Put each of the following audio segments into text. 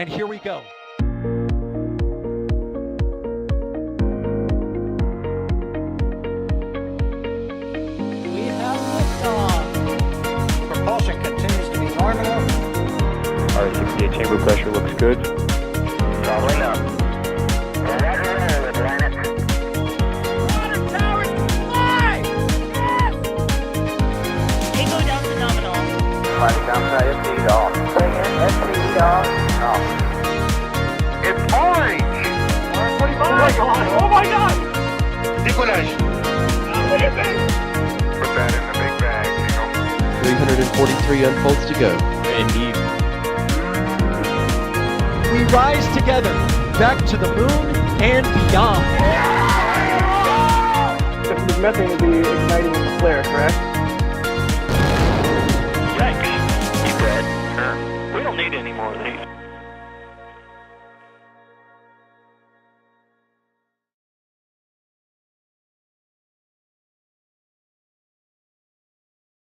and here we go. We have liftoff. Propulsion continues to be nominal. R68 chamber pressure looks good. Following up. Roger, roll, planet. Water towers fly! Yes! Tango down to nominal. Flight downside FD off. Bring in FD off. Off. It's orange! Oh my god! Oh my god! Decollage. What is it? Put that in the big bag, 343 unfolds to go. Indeed. We rise together, back to the moon and beyond. This methane will be igniting with the flare, correct? Yikes. You dead? Sure. We don't need any more of these.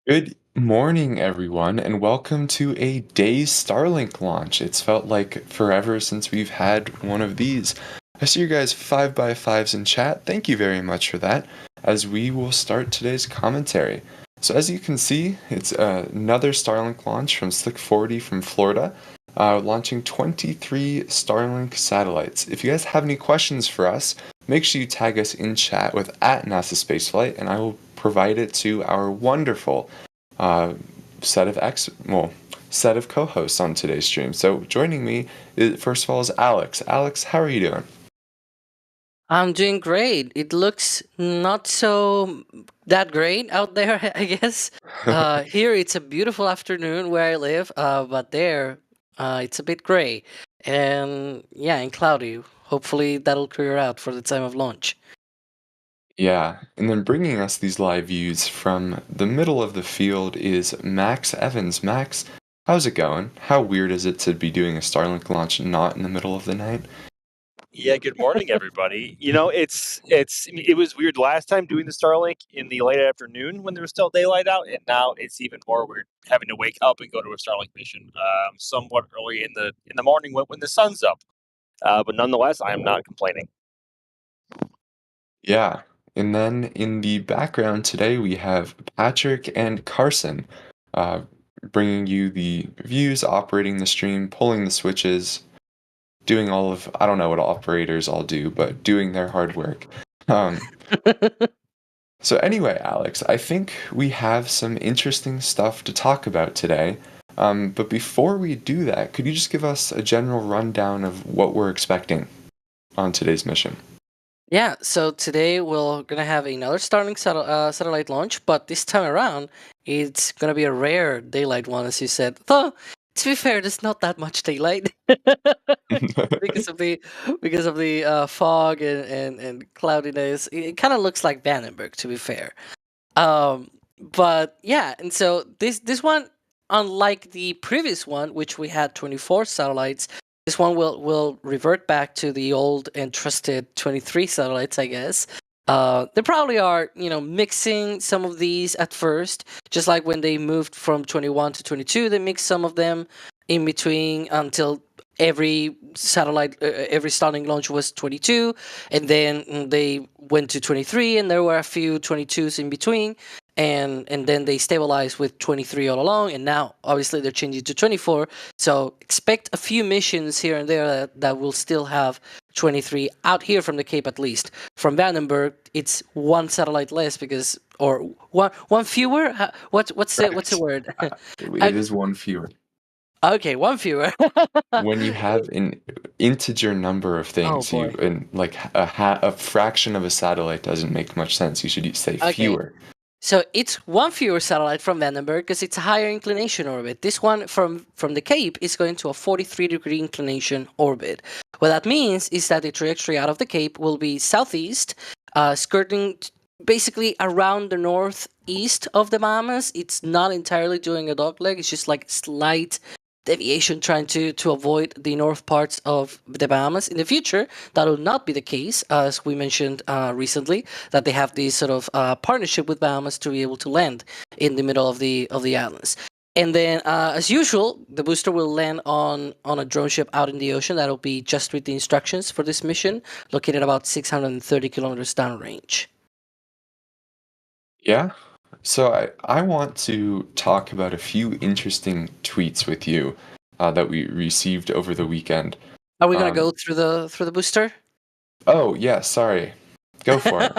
Good morning, everyone, and welcome to a day's Starlink launch. It's felt like forever since we've had one of these. I see you guys 5x5s in chat. Thank you very much for that, as we will start today's commentary. So as you can see, it's another Starlink launch from Slick 40 from Florida, launching 23 Starlink satellites. If you guys have any questions for us, make sure you tag us in chat with @NASA Spaceflight, and I will provide it to our wonderful set of co-hosts on today's stream. So joining me, first of all, is Alex. Alex, how are you doing? I'm doing great. It looks not so that great out there, I guess. Here it's a beautiful afternoon where I live, but there it's a bit gray and cloudy. Hopefully that'll clear out for the time of launch. Yeah, and then bringing us these live views from the middle of the field is Max Evans. Max, how's it going? How weird is it to be doing a Starlink launch not in the middle of the night? Yeah, good morning, everybody. You know, it was weird last time doing the Starlink in the late afternoon when there was still daylight out, and now it's even more weird having to wake up and go to a Starlink mission somewhat early in the morning when the sun's up. But nonetheless, I am not complaining. Yeah, and then in the background today we have Patrick and Carson bringing you the views, operating the stream, pulling the switches, doing all of, I don't know what operators all do, but doing their hard work. So anyway, Alex, I think we have some interesting stuff to talk about today. But before we do that, could you just give us a general rundown of what we're expecting on today's mission? Yeah, so today we're gonna have another Starlink satellite launch, but this time around it's gonna be a rare daylight one, as you said. Though, to be fair, there's not that much daylight because of the fog and cloudiness. It kind of looks like Vandenberg, to be fair. But yeah, and so this one, unlike the previous one, which we had 24 satellites, this one will revert back to the old and trusted 23 satellites, I guess. They probably are, mixing some of these at first, just like when they moved from 21 to 22, they mixed some of them in between until every satellite, every Starlink launch was 22, and then they went to 23, and there were a few 22s in between. And then they stabilized with 23 all along, and now obviously they're changing to 24. So expect a few missions here and there that will still have 23 out here from the Cape, at least. From Vandenberg, it's one satellite less or one fewer. What's the word? It is one fewer. Okay, one fewer. When you have an integer number of things, a fraction of a satellite doesn't make much sense. You should say fewer. So it's one fewer satellite from Vandenberg because it's a higher inclination orbit. This one from the Cape is going to a 43-degree inclination orbit. What that means is that the trajectory out of the Cape will be southeast, skirting basically around the northeast of the Bahamas. It's not entirely doing a dogleg. It's just like slight deviation trying to avoid the north parts of the Bahamas. In the future, that will not be the case, as we mentioned recently, that they have this sort of partnership with Bahamas to be able to land in the middle of the islands. And then, as usual, the booster will land on a drone ship out in the ocean. That'll be just with the instructions for this mission, located about 630 kilometers downrange. Yeah. So I want to talk about a few interesting tweets with you that we received over the weekend. Are we gonna go through the booster? Oh yeah, sorry. Go for it.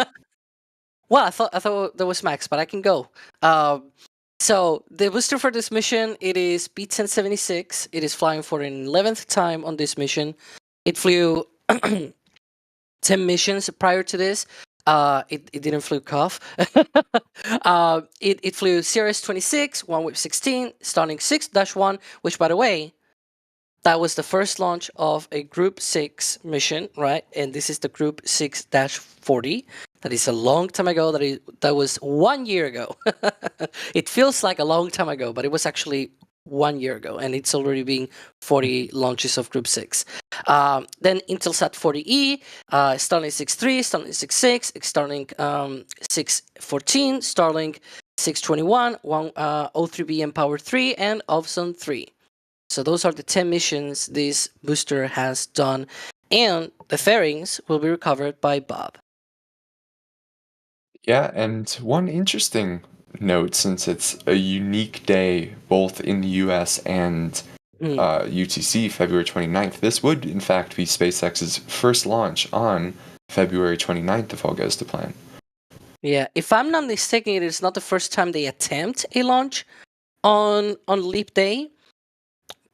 Well, I thought there was Max, but I can go. So the booster for this mission, it is B-1076. It is flying for an 11th time on this mission. It flew 10 missions prior to this. It didn't flew COF. It flew CRS-26, OneWeb 16, Starlink 6-1, which, by the way, that was the first launch of a Group 6 mission, right? And this is the Group 6-40. That is a long time ago. That was 1 year ago. It feels like a long time ago, but it was actually 1 year ago, and it's already been 40 launches of Group 6. Then Intelsat 40E, Starlink 6.3, Starlink 6.6, Starlink 6.14, Starlink 6.21, O3b mPOWER 3, and Ovzone 3. So those are the 10 missions this booster has done, and the fairings will be recovered by Bob. Yeah, and one interesting note, since it's a unique day both in the US and UTC, February 29th, this would in fact be SpaceX's first launch on February 29th if all goes to plan. Yeah, if I'm not mistaken, it is not the first time they attempt a launch on Leap Day,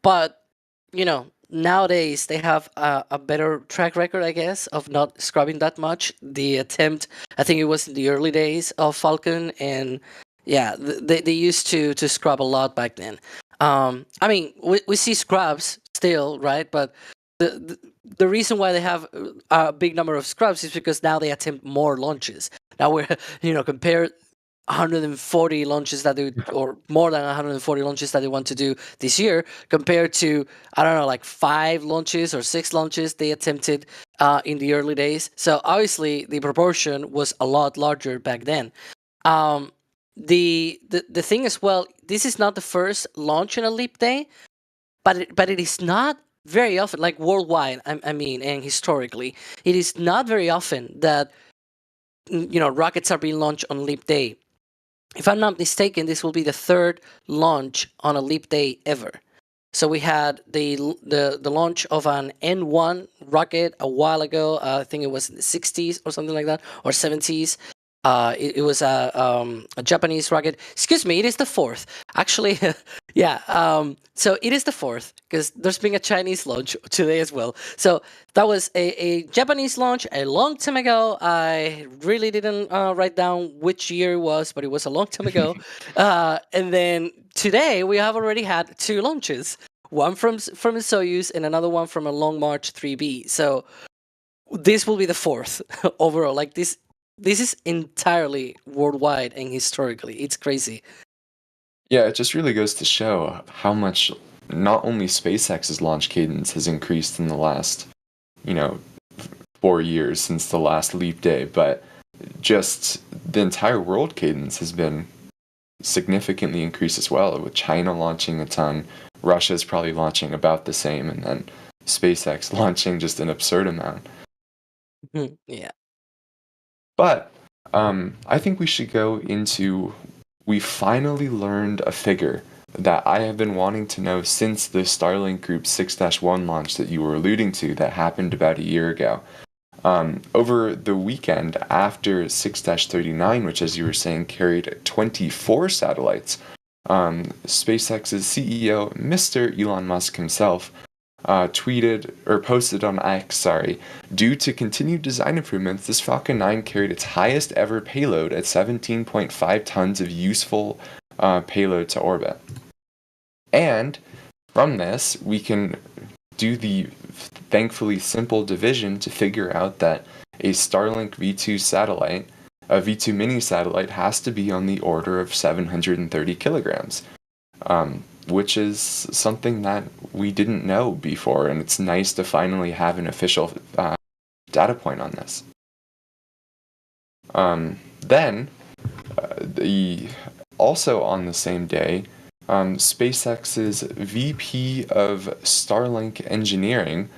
but you know, nowadays they have a better track record, I guess, of not scrubbing that much. The attempt, I think it was in the early days of Falcon, and yeah, they used to scrub a lot back then. I mean, we see scrubs still, right? But the reason why they have a big number of scrubs is because now they attempt more launches. Now we're, compare 140 launches that they, or more than 140 launches that they want to do this year compared to, I don't know, like 5 launches or 6 launches they attempted in the early days. So obviously the proportion was a lot larger back then. The thing as well, this is not the first launch on a Leap Day, but it is not very often, like worldwide, I mean, and historically, it is not very often that rockets are being launched on Leap Day. If I'm not mistaken, this will be the 3rd launch on a Leap Day ever. So we had the launch of an N1 rocket a while ago. I think it was in the 60s or something like that, or 70s. It was a Japanese rocket. Excuse me, it is the 4th. Actually, yeah. So it is the 4th because there's been a Chinese launch today as well. So that was a Japanese launch a long time ago. I really didn't write down which year it was, but it was a long time ago. And then today we have already had 2 launches. One from the Soyuz and another one from a Long March 3B. So this will be the 4th overall. Like this is entirely worldwide and historically. It's crazy. Yeah, it just really goes to show how much not only SpaceX's launch cadence has increased in the last, 4 years since the last Leap Day, but just the entire world cadence has been significantly increased as well, with China launching a ton, Russia's probably launching about the same, and then SpaceX launching just an absurd amount. Yeah. But I think we should go into, we finally learned a figure that I have been wanting to know since the Starlink Group 6-1 launch that you were alluding to that happened about a year ago. Over the weekend after 6-39, which as you were saying carried 24 satellites, SpaceX's CEO, Mr. Elon Musk himself, tweeted or posted on X, due to continued design improvements, this Falcon 9 carried its highest ever payload at 17.5 tons of useful payload to orbit. And from this, we can do the thankfully simple division to figure out that a Starlink V2 satellite, a V2 mini satellite, has to be on the order of 730 kilograms. Which is something that we didn't know before, and it's nice to finally have an official data point on this. Also on the same day, SpaceX's VP of Starlink Engineering,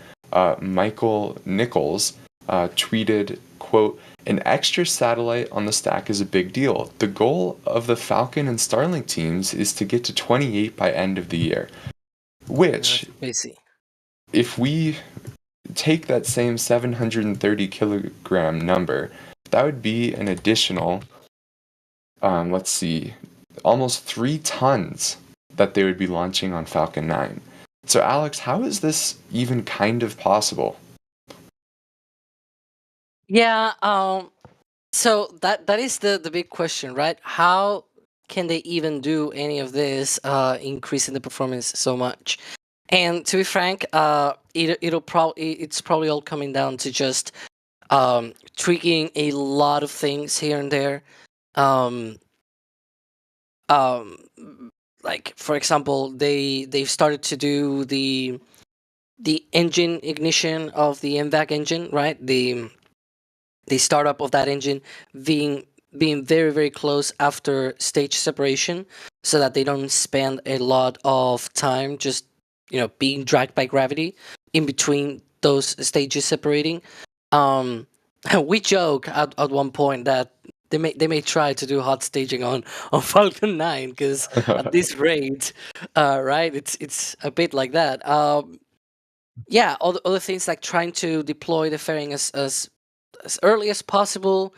Michael Nichols, tweeted, quote, "An extra satellite on the stack is a big deal. The goal of the Falcon and Starlink teams is to get to 28 by end of the year." Which, Basically. if we take that same 730 kilogram number, that would be an additional, let's see, almost 3 tons that they would be launching on Falcon 9. So Alex, how is this even kind of possible? Yeah, so that is the big question, right? How can they even do any of this, increasing the performance so much? And to be frank, it's probably all coming down to just tweaking a lot of things here and there. Like for example, they've started to do the engine ignition of the MVAC engine, right? The startup of that engine being very, very close after stage separation, so that they don't spend a lot of time just being dragged by gravity in between those stages separating. We joke at one point that they may try to do hot staging on Falcon 9, because at this rate, right, it's a bit like that. Yeah, other things like trying to deploy the fairing as early as possible,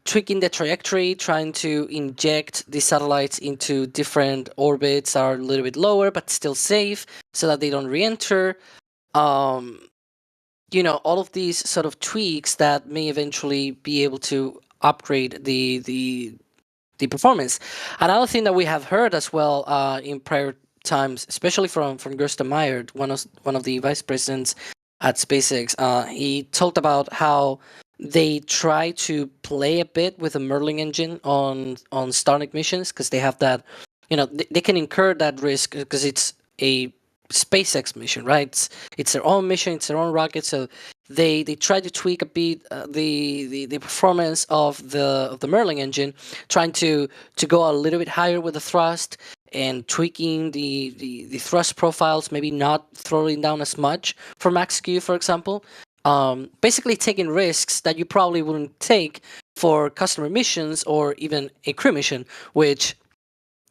tweaking the trajectory, trying to inject the satellites into different orbits are a little bit lower but still safe, so that they don't re-enter. All of these sort of tweaks that may eventually be able to upgrade the performance. Another thing that we have heard as well in prior times, especially from Gersten Meyer, one of the vice presidents at SpaceX, he talked about how they try to play a bit with the Merlin engine on Starlink missions, because they have that, they can incur that risk because it's a SpaceX mission, right? It's their own mission, it's their own rocket, so they try to tweak a bit the performance of the Merlin engine, trying to go a little bit higher with the thrust and tweaking the thrust profiles, maybe not throttling down as much for max Q, for example. Basically taking risks that you probably wouldn't take for customer missions or even a crew mission, which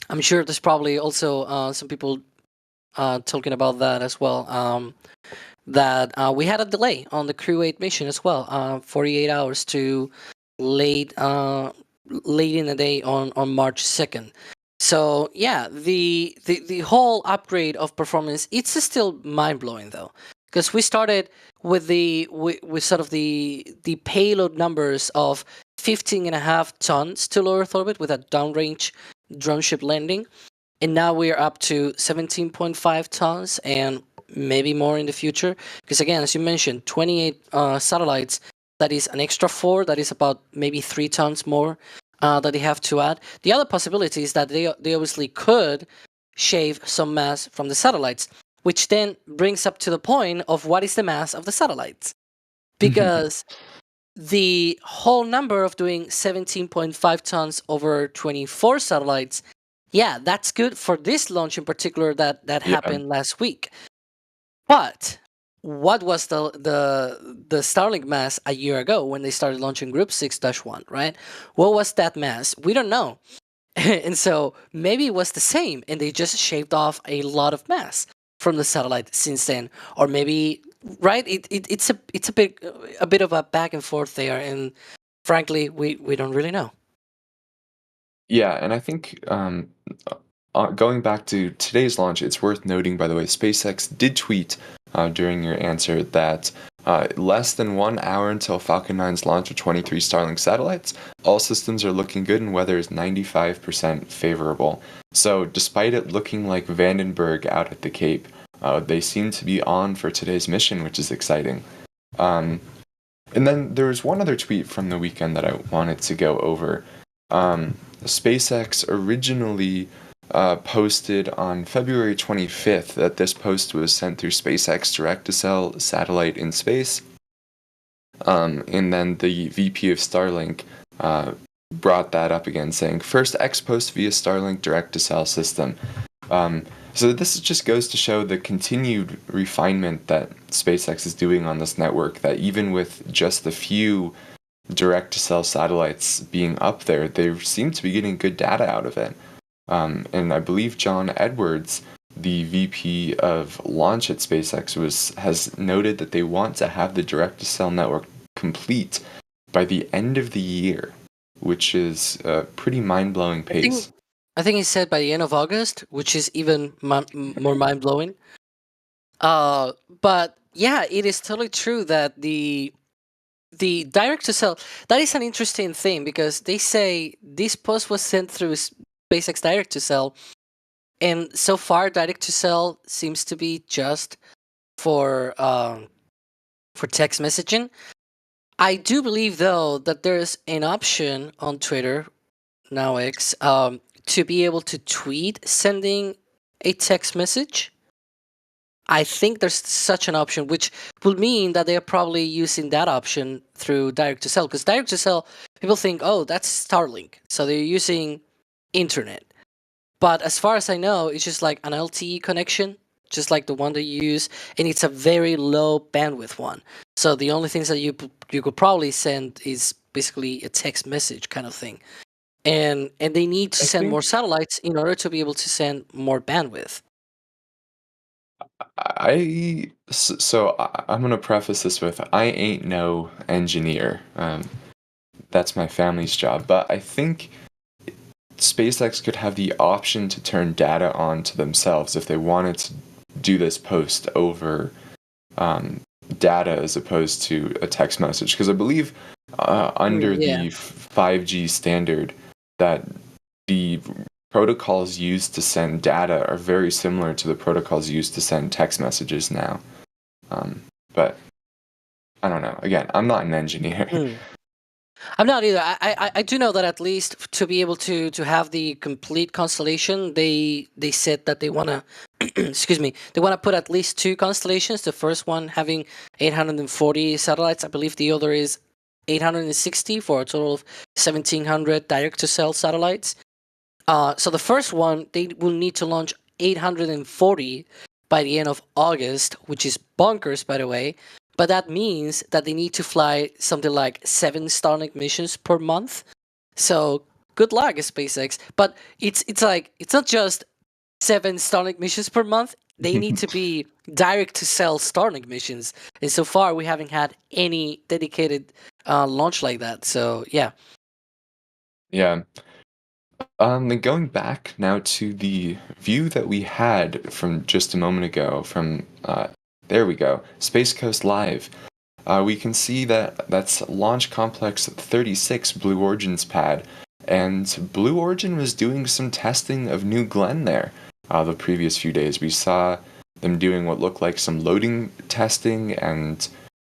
I'm sure there's probably also some people talking about that as well. That we had a delay on the Crew 8 mission as well, 48 hours to late in the day on March 2nd. So yeah, the whole upgrade of performance, it's still mind blowing though, because we started with with sort of the payload numbers of 15.5 tons to low Earth orbit with a downrange drone ship landing, and now we're up to 17.5 tons and maybe more in the future. Because again, as you mentioned, 28 satellites, that is an extra 4, that is about maybe 3 tons more that they have to add. The other possibility is that they obviously could shave some mass from the satellites, which then brings up to the point of what is the mass of the satellites. Because the whole number of doing 17.5 tons over 24 satellites, yeah, that's good for this launch in particular that happened last week. But what was the Starlink mass a year ago when they started launching Group 6-1, right? What was that mass? We don't know. And so maybe it was the same and they just shaved off a lot of mass from the satellite since then. Or maybe, right, it's a bit of a back and forth there, and frankly we don't really know. Yeah, and I think going back to today's launch, it's worth noting, by the way, SpaceX did tweet during your answer that less than 1 hour until Falcon 9's launch of 23 Starlink satellites, all systems are looking good and weather is 95% favorable. So despite it looking like Vandenberg out at the Cape, they seem to be on for today's mission, which is exciting. And then there was one other tweet from the weekend that I wanted to go over. SpaceX originally posted on February 25th that this post was sent through SpaceX Direct-to-Cell satellite in space. And then the VP of Starlink brought that up again, saying first X-Post via Starlink direct-to-cell system. So this just goes to show the continued refinement that SpaceX is doing on this network, that even with just the few direct-to-cell satellites being up there, they seem to be getting good data out of it. And I believe John Edwards, the VP of launch at SpaceX, has noted that they want to have the direct-to-cell network complete by the end of the year, which is a pretty mind-blowing pace. I think he said by the end of August, which is even more mind-blowing. But yeah, it is totally true that the direct-to-cell, that is an interesting thing, because they say this post was sent through SpaceX direct-to-cell, and so far direct-to-cell seems to be just for text messaging. I do believe, though, that there's an option on Twitter, now X, to be able to tweet sending a text message. I think there's such an option, which will mean that they're probably using that option through direct-to-cell, because direct-to-cell, people think, oh, that's Starlink, so they're using internet. But as far as I know, it's just like an LTE connection, just like the one that you use, and it's a very low bandwidth one. So the only things that you could probably send is basically a text message kind of thing. And they need to send more satellites in order to be able to send more bandwidth. I'm gonna preface this with, I ain't no engineer. That's my family's job, but I think SpaceX could have the option to turn data on to themselves if they wanted to do this post over data as opposed to a text message, because I believe under the 5G standard that the protocols used to send data are very similar to the protocols used to send text messages now. But I don't know. Again, I'm not an engineer. I'm not either. I do know that at least to be able to have the complete constellation, they said that they want to excuse me, they want to put at least 2 constellations. The first one having 840 satellites. I believe the other is 860 for a total of 1,700 direct-to-cell satellites. So the first one, they will need to launch 840 by the end of August, which is bonkers, by the way. But that means that they need to fly something like 7 Starlink missions per month. So good luck, SpaceX. But it's like, it's not just 7 Starlink missions per month. They need to be direct-to-cell Starlink missions. And so far, we haven't had any dedicated launch like that. So yeah. Yeah. And going back now to the view that we had from just a moment ago from, there we go, Space Coast Live. We can see that that's Launch Complex 36, Blue Origin's pad. And Blue Origin was doing some testing of New Glenn there the previous few days. We saw them doing what looked like some loading testing, and,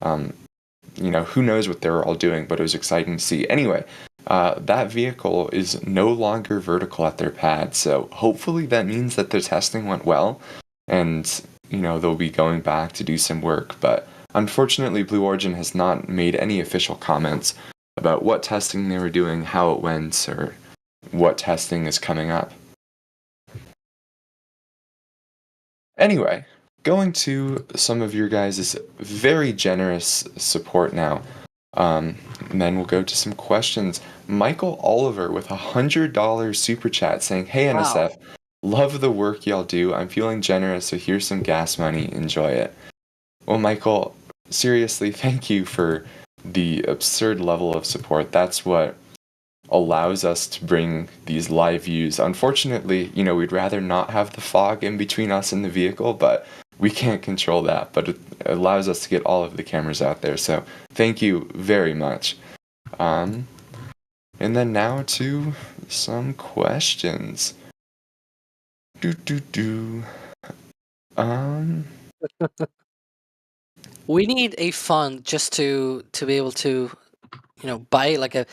who knows what they were all doing, but it was exciting to see. Anyway, that vehicle is no longer vertical at their pad, so hopefully that means that their testing went well, and, they'll be going back to do some work. But unfortunately, Blue Origin has not made any official comments about what testing they were doing, how it went, or what testing is coming up. Anyway, going to some of your guys' very generous support now. And then we'll go to some questions. Michael Oliver with $100 super chat saying, "Hey NSF, love the work y'all do. I'm feeling generous, so here's some gas money. Enjoy it." Well, Michael, seriously, thank you for the absurd level of support. That's what allows us to bring these live views. Unfortunately, we'd rather not have the fog in between us and the vehicle, but we can't control that. But it allows us to get all of the cameras out there. So thank you very much. And then now to some questions. We need a fund just to be able to, buy like a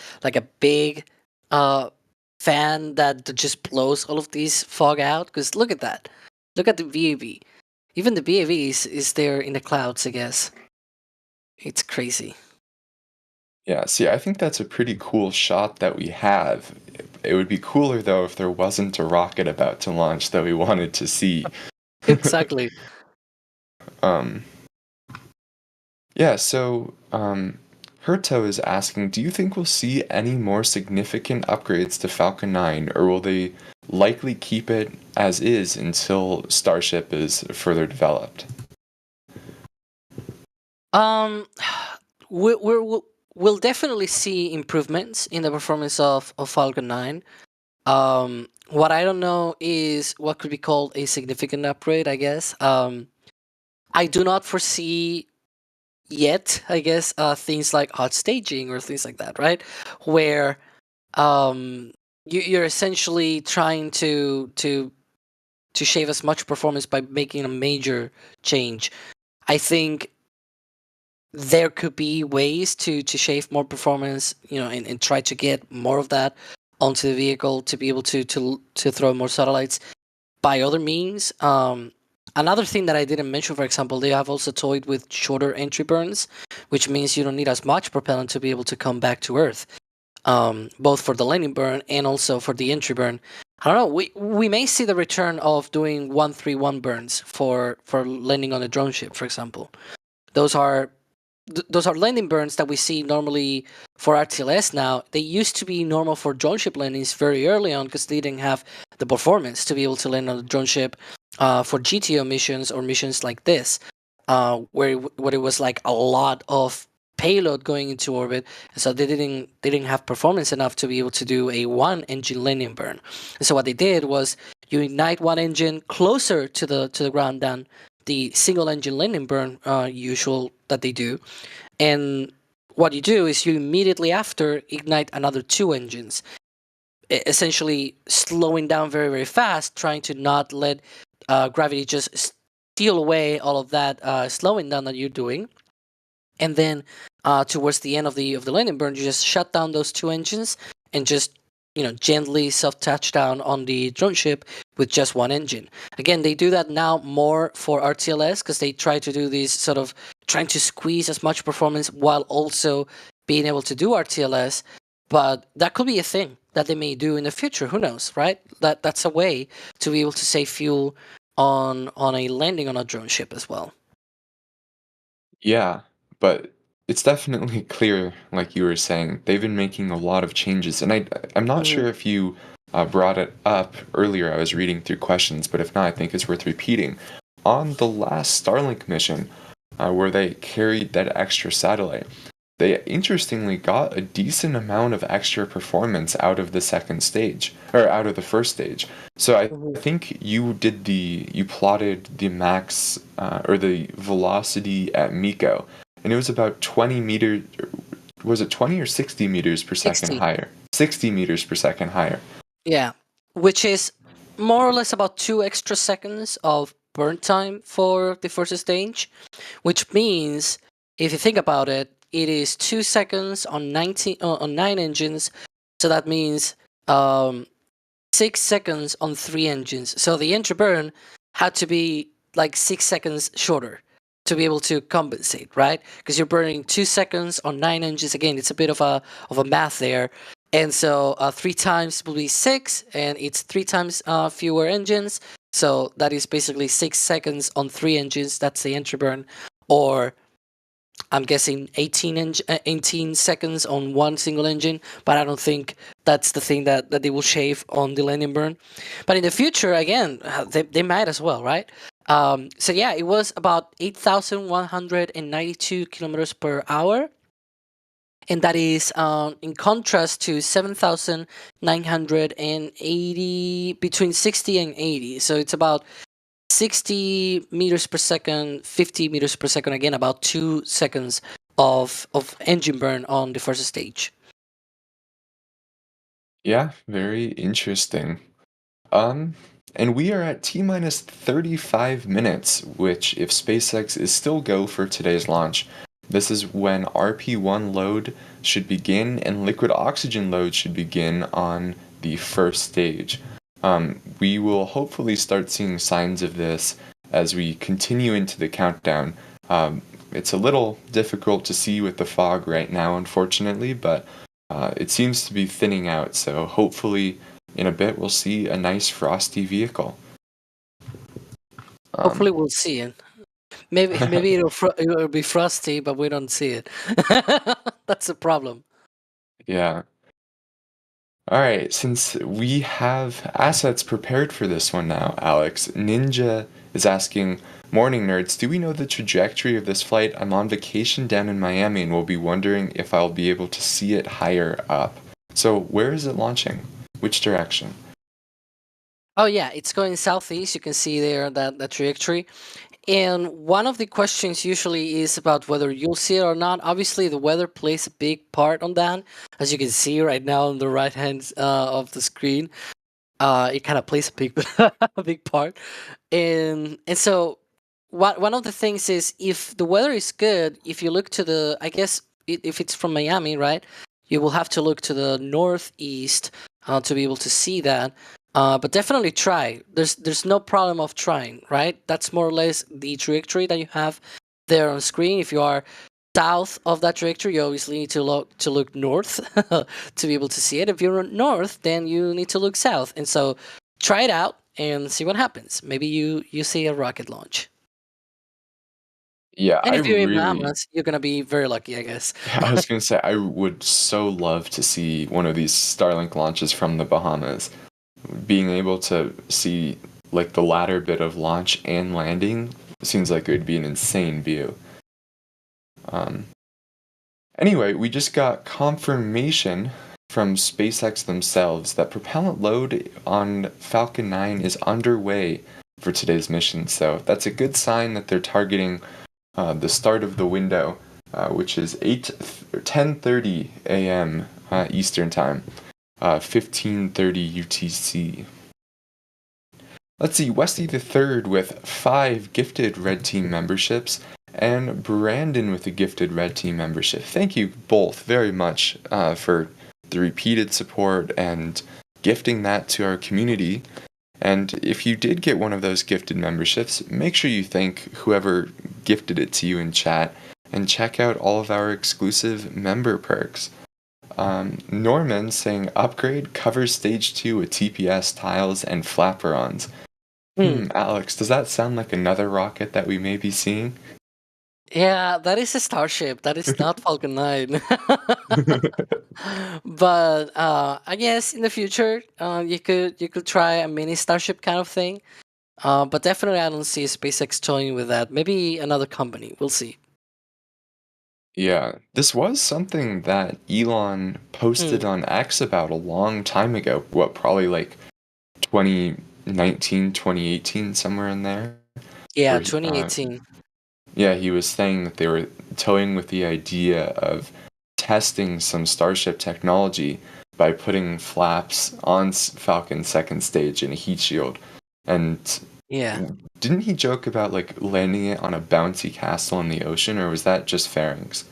big fan that just blows all of these fog out. Because look at that. Look at the VAV. Even the VAV is there in the clouds, I guess. It's crazy. Yeah, see, I think that's a pretty cool shot that we have. It would be cooler though if there wasn't a rocket about to launch that we wanted to see. Exactly. Um, yeah, so Herto is asking, do you think we'll see any more significant upgrades to Falcon 9, or will they likely keep it as is until Starship is further developed? Um, we'll definitely see improvements in the performance of Falcon 9. What I don't know is what could be called a significant upgrade, I guess. I do not foresee yet, I guess, things like hot staging or things like that, right? Where you're essentially trying to shave as much performance by making a major change. I think there could be ways to shave more performance, and try to get more of that onto the vehicle to be able to throw more satellites by other means. Another thing that I didn't mention, for example, they have also toyed with shorter entry burns, which means you don't need as much propellant to be able to come back to Earth, both for the landing burn and also for the entry burn. I don't know. We may see the return of doing 131 burns for landing on a drone ship, for example. Those are landing burns that we see normally for RTLS now. They used to be normal for drone ship landings very early on because they didn't have the performance to be able to land on a drone ship for GTO missions or missions like this, where it was like a lot of payload going into orbit, so they didn't have performance enough to be able to do a one engine landing burn. And so what they did was you ignite one engine closer to the ground than the single engine landing burn usual that they do, and what you do is you immediately after ignite another two engines, essentially slowing down very, very fast, trying to not let gravity just steal away all of that slowing down that you're doing. And then towards the end of the landing burn, you just shut down those two engines and just gently self-touch down on the drone ship with just one engine. Again, they do that now more for RTLS because they try to do these sort of trying to squeeze as much performance while also being able to do RTLS. But that could be a thing that they may do in the future. Who knows, right? That's a way to be able to save fuel on a landing on a drone ship as well. Yeah, but it's definitely clear, like you were saying, they've been making a lot of changes, and I'm not sure if you brought it up earlier. I was reading through questions, but if not, I think it's worth repeating. On the last Starlink mission, where they carried that extra satellite, they interestingly got a decent amount of extra performance out of the second stage, or out of the first stage. So I think you plotted the max, or the velocity at MECO, and it was about 20 meters, was it 20 or 60 meters per second 60. higher? 60 meters per second higher. Yeah, which is more or less about 2 extra seconds of burn time for the first stage, which means if you think about it, it is 2 seconds on 9 engines, so that means 6 seconds on 3 engines. So the entry burn had to be like 6 seconds shorter to be able to compensate, right? Because you're burning 2 seconds on 9 engines. Again, it's a bit of a math there. And so 3 times will be 6, and it's 3 times fewer engines. So that is basically 6 seconds on 3 engines. That's the entry burn. Or I'm guessing 18 seconds on one single engine, but I don't think that's the thing that they will shave on the landing burn. But in the future, again, they might as well, right? So yeah, it was about 8,192 kilometers per hour. And that is in contrast to 7,980, between 60 and 80. So it's about 60 meters per second, 50 meters per second, again, about 2 seconds of engine burn on the first stage. Yeah, very interesting. And we are at T-minus 35 minutes, which, if SpaceX is still go for today's launch, this is when RP-1 load should begin and liquid oxygen load should begin on the first stage. We will hopefully start seeing signs of this as we continue into the countdown. it's a little difficult to see with the fog right now, unfortunately, but it seems to be thinning out, so hopefully in a bit we'll see a nice frosty vehicle. Hopefully, we'll see it. Maybe it'll be frosty, but we don't see it. That's the problem. Yeah. All right, since we have assets prepared for this one now, Alex, Ninja is asking, morning nerds, do we know the trajectory of this flight? I'm on vacation down in Miami and will be wondering if I'll be able to see it higher up. So where is it launching? Which direction? Oh yeah, it's going southeast. You can see there that trajectory. And one of the questions usually is about whether you'll see it or not. Obviously, the weather plays a big part on that. As you can see right now on the right hand of the screen, it kind of plays a big a big part. And so one of the things is, if the weather is good, if you look to the, I guess if it's from Miami, right, you will have to look to the northeast to be able to see that. But definitely try. There's no problem of trying, right? That's more or less the trajectory that you have there on screen. If you are south of that trajectory, you obviously need to look north to be able to see it. If you're north, then you need to look south. And so try it out and see what happens. Maybe you see a rocket launch. Yeah, And I if you're in really, Bahamas, you're gonna be very lucky, I guess. I was gonna say, I would so love to see one of these Starlink launches from the Bahamas. Being able to see like the latter bit of launch and landing seems like it would be an insane view. Anyway, we just got confirmation from SpaceX themselves that propellant load on Falcon 9 is underway for today's mission. So that's a good sign that they're targeting the start of the window, which is 10:30 a.m. Eastern Time. 1530 UTC. Let's see, Westy the Third with 5 gifted Red Team memberships, and Brandon with a gifted Red Team membership. Thank you both very much for the repeated support and gifting that to our community. And if you did get one of those gifted memberships, make sure you thank whoever gifted it to you in chat, and check out all of our exclusive member perks. Norman saying upgrade cover stage 2 with TPS tiles and flaperons. Alex, does that sound like another rocket that we may be seeing? Yeah, that is a Starship. That is not Falcon 9. But I guess in the future, you could try a mini Starship kind of thing. But definitely, I don't see SpaceX toying with that. Maybe another company. We'll see. Yeah, this was something that Elon posted on X about a long time ago. What, probably like 2019, 2018, somewhere in there? Yeah, Where 2018. Yeah, he was saying that they were toying with the idea of testing some Starship technology by putting flaps on Falcon's second stage in a heat shield. And Yeah. didn't he joke about like landing it on a bouncy castle in the ocean, or was that just fairings?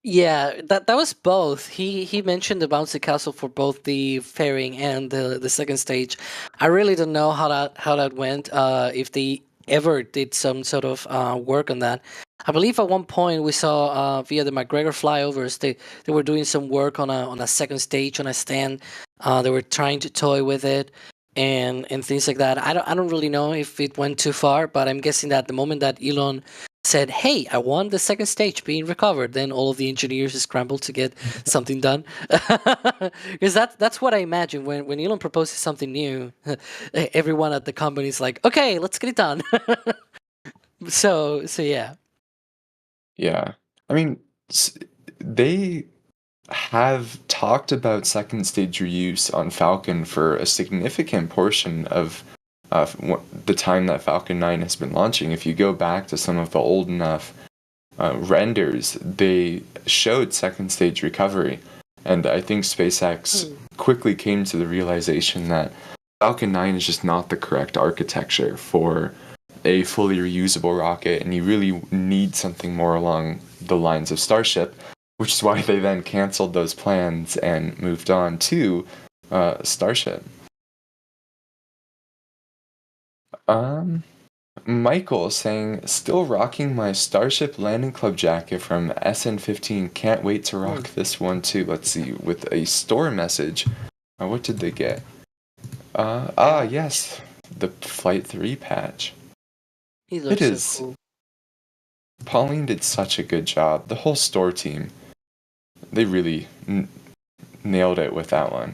Yeah, that was both. He mentioned the bouncy castle for both the fairing and the second stage. I really don't know how that went. If they ever did some sort of work on that. I believe at one point we saw via the McGregor flyovers they were doing some work on a second stage on a stand. They were trying to toy with it and things like that. I don't really know if it went too far, but I'm guessing that the moment that Elon said, "Hey, I want the second stage being recovered," then all of the engineers scrambled to get something done. Because that's what I imagine when Elon proposes something new. Everyone at the company is like, "Okay, let's get it done." So yeah. Yeah. I mean, they have talked about second stage reuse on Falcon for a significant portion of the time that Falcon 9 has been launching. If you go back to some of the old enough renders, they showed second stage recovery. And I think SpaceX quickly came to the realization that Falcon 9 is just not the correct architecture for a fully reusable rocket, and you really need something more along the lines of Starship, which is why they then canceled those plans and moved on to Starship. Michael saying, still rocking my Starship Landing Club jacket from SN15. Can't wait to rock this one too. Let's see, with a store message. What did they get? Yes, the Flight 3 patch. He looks It is. so cool. Pauline did such a good job. The whole store team, they really nailed it with that one.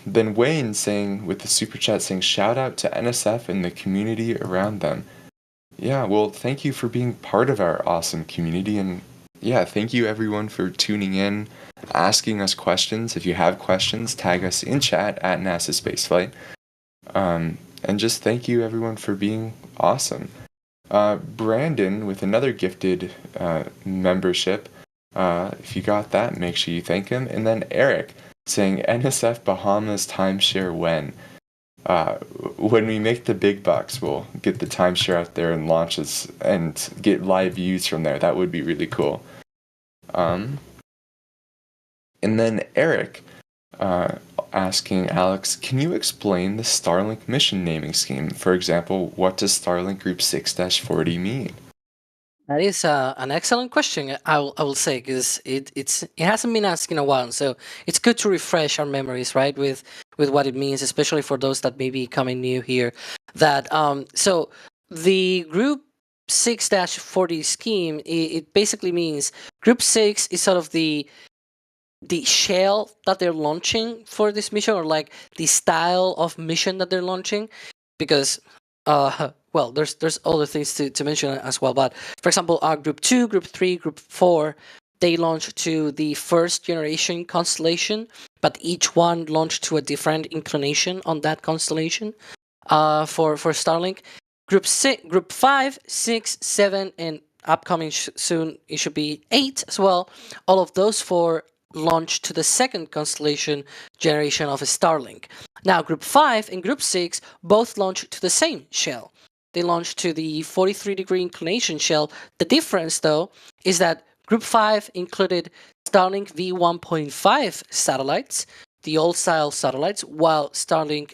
Then Wayne saying, with the super chat, saying, shout out to NSF and the community around them. Yeah, well, thank you for being part of our awesome community. And yeah, thank you everyone for tuning in, asking us questions. If you have questions, tag us in chat at NASA Spaceflight. And just thank you everyone for being awesome. Brandon with another gifted membership. If you got that, make sure you thank him. And then Eric saying, NSF Bahamas timeshare when? When we make the big bucks, we'll get the timeshare out there and launches and get live views from there. That would be really cool. And then Eric asking Alex, can you explain the Starlink mission naming scheme? For example, what does Starlink Group 6-40 mean? That is an excellent question. I will say, because it hasn't been asked in a while, so it's good to refresh our memories, right, with what it means, especially for those that may be coming new here. That so the Group 6-40 scheme, it basically means Group 6 is sort of the shell that they're launching for this mission, or like the style of mission that they're launching, because well, there's other things to mention as well. But for example, Group 2, Group 3, Group 4, they launched to the first generation constellation, but each one launched to a different inclination on that constellation. For Starlink, Group 5, 6, 7, and upcoming soon it should be 8 as well. All of those 4 launched to the second constellation generation of a Starlink. Now, Group 5 and Group 6 both launched to the same shell. They launched to the 43-degree inclination shell. The difference, though, is that Group 5 included Starlink V1.5 satellites, the old-style satellites, while Starlink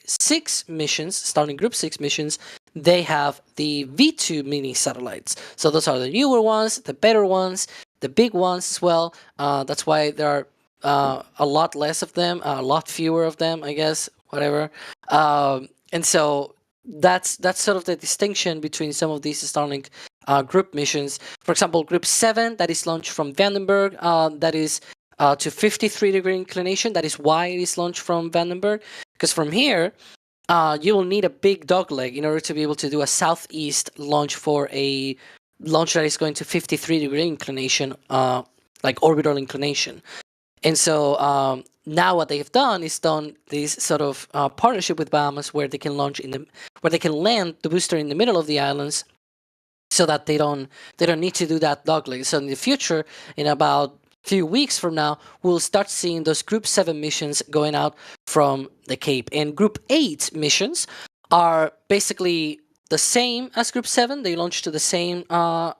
Group 6 missions, they have the V2 mini satellites. So those are the newer ones, the better ones, the big ones as well. That's why there are a lot less of them, a lot fewer of them, I guess, whatever. And so that's sort of the distinction between some of these Starlink group missions. For example, Group 7, that is launched from Vandenberg, that is to 53-degree inclination. That is why it is launched from Vandenberg, because from here, you will need a big dogleg in order to be able to do a southeast launch for a launch that is going to 53-degree inclination, like orbital inclination. And so now what they've done is done this sort of partnership with Bahamas, where they can where they can land the booster in the middle of the islands, so that they don't need to do that dogleg. So in the future, in about few weeks from now, we'll start seeing those Group 7 missions going out from the Cape. And Group 8 missions are basically the same as Group 7. They launch to the same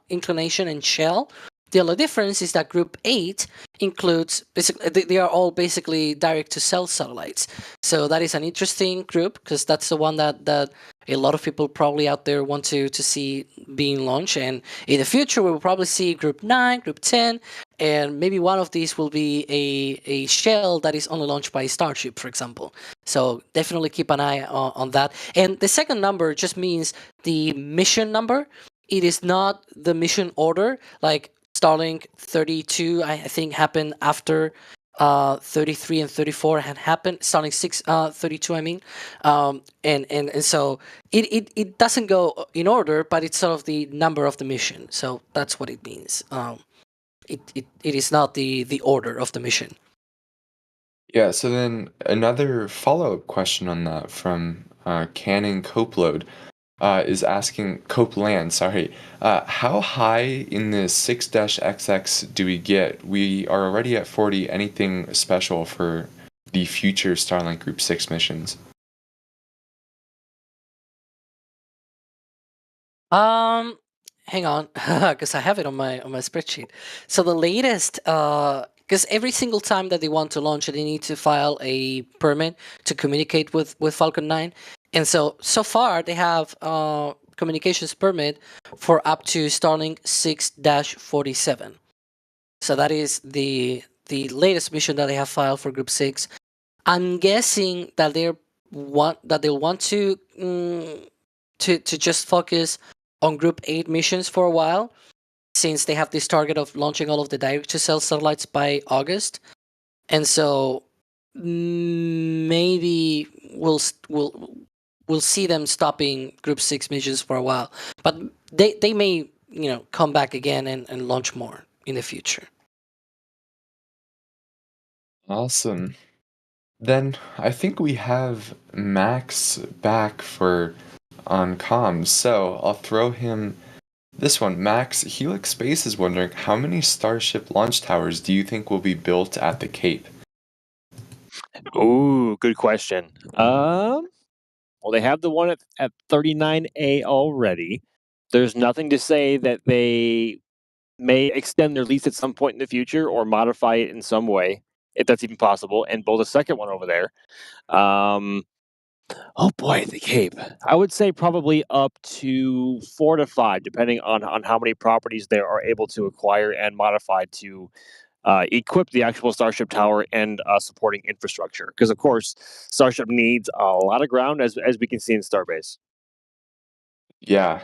inclination and shell. The only difference is that Group 8 includes, they are all basically direct-to-cell satellites. So that is an interesting group, because that's the one that a lot of people probably out there want to see being launched. And in the future, we will probably see Group 9, Group 10, and maybe one of these will be a shell that is only launched by Starship, for example. So definitely keep an eye on that. And the second number just means the mission number. It is not the mission order. Like Starlink 32, I think, happened after 33 and 34 had happened. Starlink 32, I mean. And so it doesn't go in order, but it's sort of the number of the mission. So that's what it means. It is not the order of the mission. Yeah, so then another follow-up question on that from Canon Copeland is asking, Copeland, sorry, how high in the 6-XX do we get? We are already at 40. Anything special for the future Starlink Group 6 missions? Hang on, because I have it on my spreadsheet. So the latest, because every single time that they want to launch it, they need to file a permit to communicate with Falcon 9. And so far they have communications permit for up to Starlink 6-47. So that is the latest mission that they have filed for Group 6. I'm guessing that they'll want to just focus on Group 8 missions for a while, since they have this target of launching all of the direct-to-cell satellites by August. And so maybe we'll see them stopping Group 6 missions for a while. But they may, come back again and launch more in the future. Awesome. Then I think we have Max back on comms, so I'll throw him this one. Max, Helix Space is wondering, how many Starship launch towers do you think will be built at the Cape? Ooh, good question. Well, they have the one at 39A already. There's nothing to say that they may extend their lease at some point in the future or modify it in some way, if that's even possible, and build a second one over there. Oh boy, the Cape. I would say probably up to 4 to 5, depending on how many properties they are able to acquire and modify to equip the actual Starship Tower and supporting infrastructure. Because of course, Starship needs a lot of ground, as we can see in Starbase. Yeah,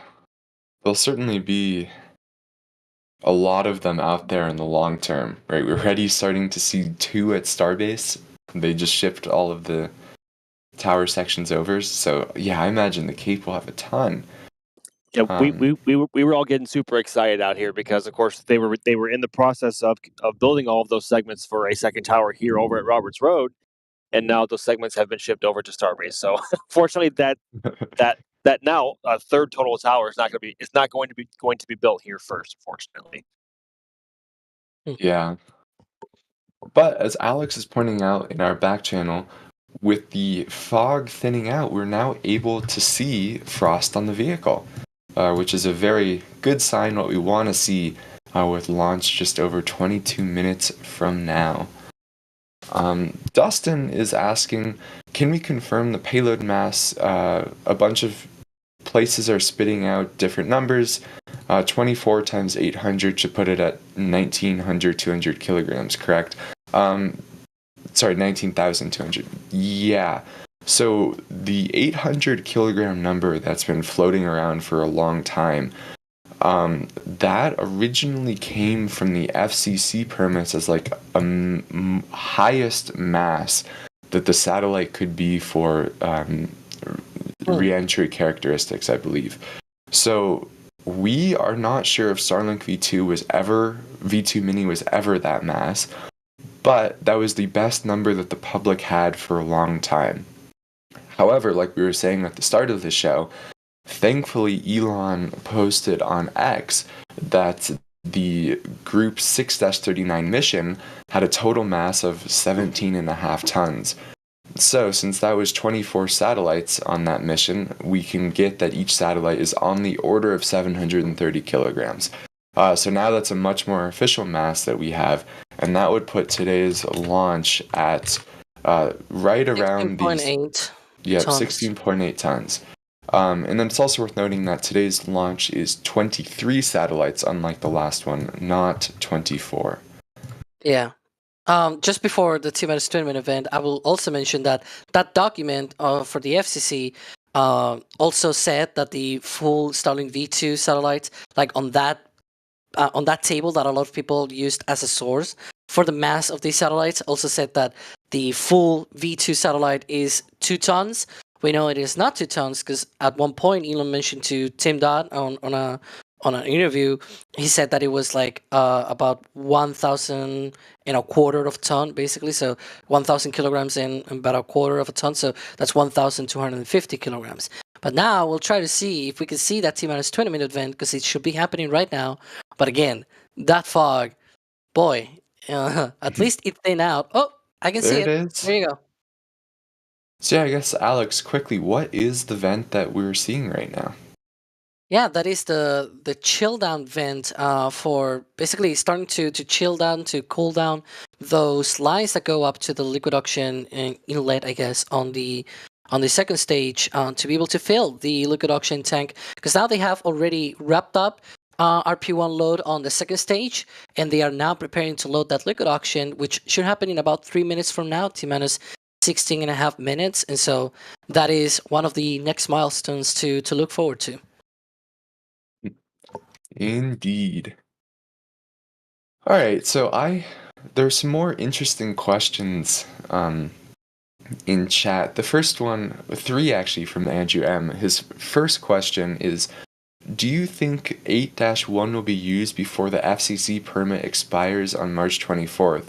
there'll certainly be a lot of them out there in the long term, right? We're already starting to see 2 at Starbase. They just shipped all of the tower sections over, so yeah, I imagine the Cape will have a ton. Yeah, we were all getting super excited out here because, of course, they were in the process of building all of those segments for a second tower here over at Roberts Road, and now those segments have been shipped over to Starbase. So, fortunately, that now a third total tower is not going to be built here first. Unfortunately. Yeah. But as Alex is pointing out in our back channel, with the fog thinning out, we're now able to see frost on the vehicle, which is a very good sign, what we want to see with launch just over 22 minutes from now. Dustin is asking, can we confirm the payload mass? A bunch of places are spitting out different numbers. 24 times 800 should put it at 200 kilograms, correct? Sorry, 19,200. Yeah. So the 800 kilogram number that's been floating around for a long time, that originally came from the FCC permits as like a highest mass that the satellite could be for re-entry characteristics, I believe. So we are not sure if Starlink V2 Mini was ever that mass, but that was the best number that the public had for a long time. However, like we were saying at the start of the show, thankfully Elon posted on X that the Group 6-39 mission had a total mass of 17.5 tons. So, since that was 24 satellites on that mission, we can get that each satellite is on the order of 730 kilograms. So now that's a much more official mass that we have, and that would put today's launch at right around 16.8 tons. 16.8 tons. And then it's also worth noting that today's launch is 23 satellites, unlike the last one, not 24. Yeah. Just before the T-20 event, I will also mention that document for the FCC also said that the full Starlink V2 satellites, like on that table that a lot of people used as a source for the mass of these satellites, also said that the full V2 satellite is 2 tons. We know it is not 2 tons because at one point Elon mentioned to Tim Dodd on an interview, he said that it was like about 1,000 and a quarter of ton, basically. So 1,000 kilograms and about a quarter of a ton. So that's 1,250 kilograms. But now we'll try to see if we can see that T-20 event, because it should be happening right now. But again, that fog, boy, at least it thinned out. Oh, I can see it. There it is. There you go. So yeah, I guess, Alex, quickly, what is the vent that we're seeing right now? Yeah, that is the chill down vent for basically starting to chill down, to cool down those lines that go up to the liquid oxygen inlet, I guess, on the on the second stage to be able to fill the liquid oxygen tank, because now they have already wrapped up RP1 load on the second stage, and they are now preparing to load that liquid oxygen, which should happen in about 3 minutes from now, T-minus 16 and a half minutes. And so that is one of the next milestones to look forward to. Indeed. All right, so there's some more interesting questions in chat. The first one, 3 actually, from Andrew M. His first question is, do you think 8-1 will be used before the FCC permit expires on March 24th?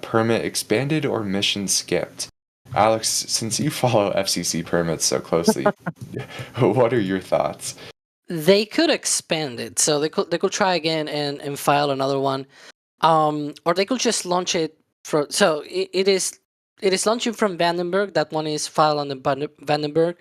Permit expanded or mission skipped? Alex, since you follow FCC permits so closely, what are your thoughts? They could expand it, so they could try again and file another one, or they could just launch it so it is launching from Vandenberg. That one is filed on the Vandenberg.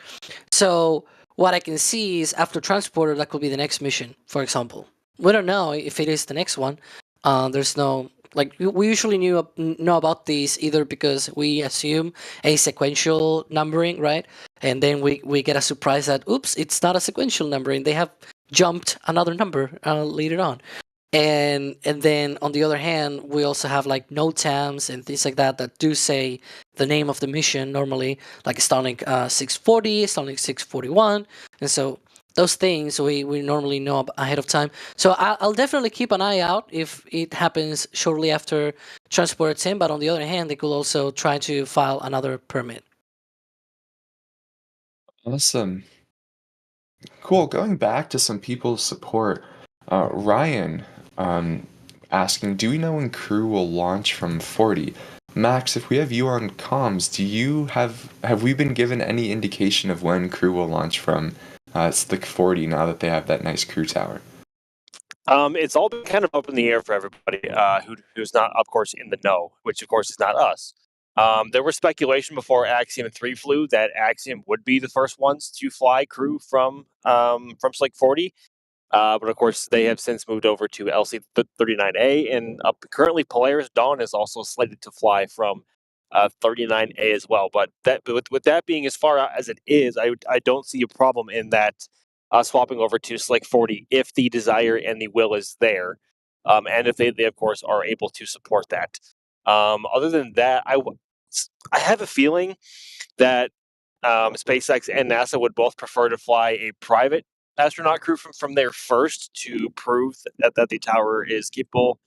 So what I can see is after transporter, that could be the next mission, for example. We don't know if it is the next one. There's no, like, we usually know about these either because we assume a sequential numbering, right? And then we get a surprise that, oops, it's not a sequential numbering. They have jumped another number later on. And then on the other hand, we also have like NOTAMs and things like that do say the name of the mission normally, like Starlink 640, Starlink 641. And so those things we normally know ahead of time. So I'll definitely keep an eye out if it happens shortly after Transporter 10. But on the other hand, they could also try to file another permit. Awesome. Cool. Going back to some people's support, Ryan asking, do we know when Crew will launch from 40? Max, if we have you on comms, have we been given any indication of when Crew will launch from Slick 40 now that they have that nice crew tower? It's all been kind of up in the air for everybody who's not, of course, in the know, which of course is not us. There was speculation before Axiom 3 flew that Axiom would be the first ones to fly Crew from Slick 40. But of course, they have since moved over to LC39A, and currently Polaris Dawn is also slated to fly from 39A as well. But with that being as far out as it is, I don't see a problem in that swapping over to Slick 40 if the desire and the will is there, and if they of course are able to support that. Other than that, I have a feeling that SpaceX and NASA would both prefer to fly a private astronaut crew from there first to prove that the tower is capable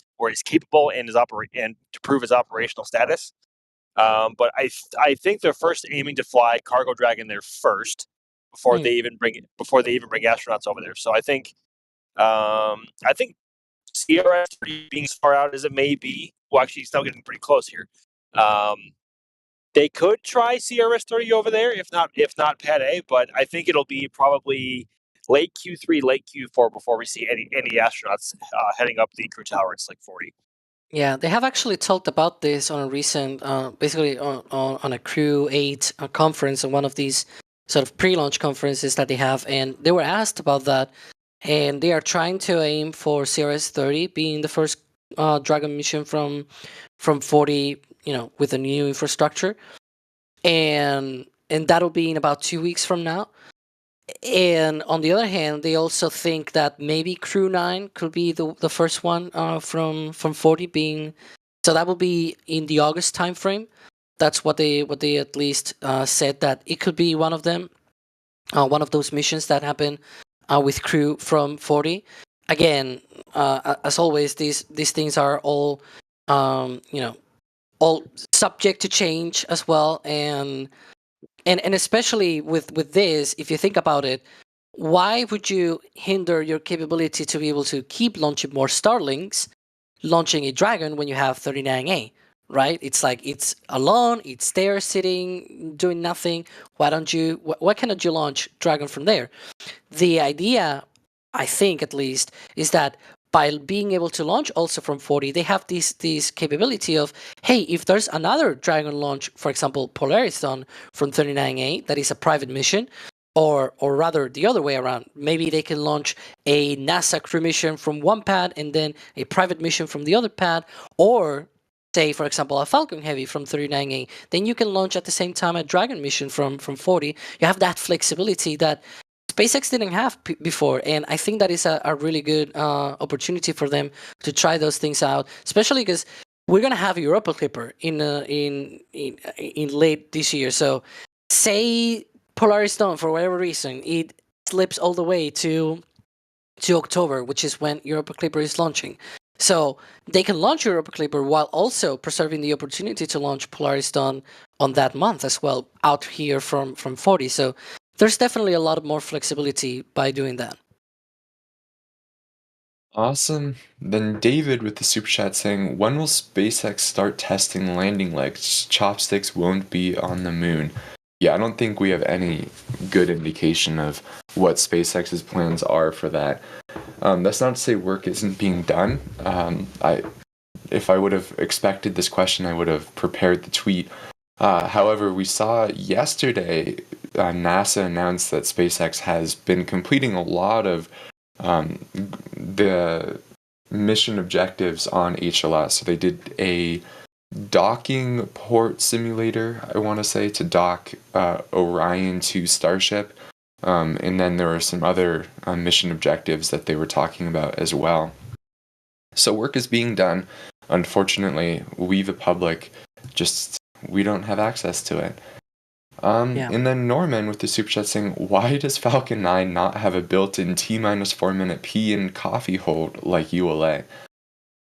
and to prove its operational status. But I think they're first aiming to fly Cargo Dragon there first before they even bring astronauts over there. So I think CRS being as far out as it may be, well, actually, it's now getting pretty close here. They could try CRS-30 over there, if not Pad A, but I think it'll be probably late Q3, late Q4 before we see any astronauts heading up the crew tower at Slick 40. Yeah, they have actually talked about this on a recent, basically on a Crew 8 conference, on one of these sort of pre-launch conferences that they have, and they were asked about that, and they are trying to aim for CRS-30 being the first Dragon mission from 40, with a new infrastructure, and that'll be in about 2 weeks from now. And on the other hand, they also think that maybe Crew 9 could be the first one from 40 being, so that will be in the August timeframe. That's what they at least said, that it could be one of them, one of those missions that happen with Crew from 40. Again, as always, these things are all all subject to change as well, and especially with this, if you think about it, why would you hinder your capability to be able to keep launching more Starlinks, launching a Dragon when you have 39A, right? It's like it's alone, it's there sitting, doing nothing. Why cannot you launch Dragon from there? The idea, I think at least, is that by being able to launch also from 40, they have this capability of, hey, if there's another Dragon launch, for example, Polaris Dawn from 39A, that is a private mission, or rather the other way around, maybe they can launch a NASA crew mission from one pad and then a private mission from the other pad, or say, for example, a Falcon Heavy from 39A, then you can launch at the same time a Dragon mission from 40. You have that flexibility that SpaceX didn't have before, and I think that is a really good opportunity for them to try those things out, especially because we're gonna have Europa Clipper in late this year. So, say Polaris Dawn, for whatever reason, it slips all the way to October, which is when Europa Clipper is launching. So they can launch Europa Clipper while also preserving the opportunity to launch Polaris Dawn on that month as well, out here from 40. So there's definitely a lot more flexibility by doing that. Awesome. Then David with the super chat saying, when will SpaceX start testing landing legs? Chopsticks won't be on the moon. Yeah, I don't think we have any good indication of what SpaceX's plans are for that. That's not to say work isn't being done. If I would have expected this question, I would have prepared the tweet. However, we saw yesterday NASA announced that SpaceX has been completing a lot of the mission objectives on HLS. So they did a docking port simulator, I want to say, to dock Orion to Starship. And then there were some other mission objectives that they were talking about as well. So work is being done. Unfortunately, we the public we don't have access to it. And then Norman with the super chat saying, why does Falcon 9 not have a built-in T-4 minute pee and coffee hold like ULA?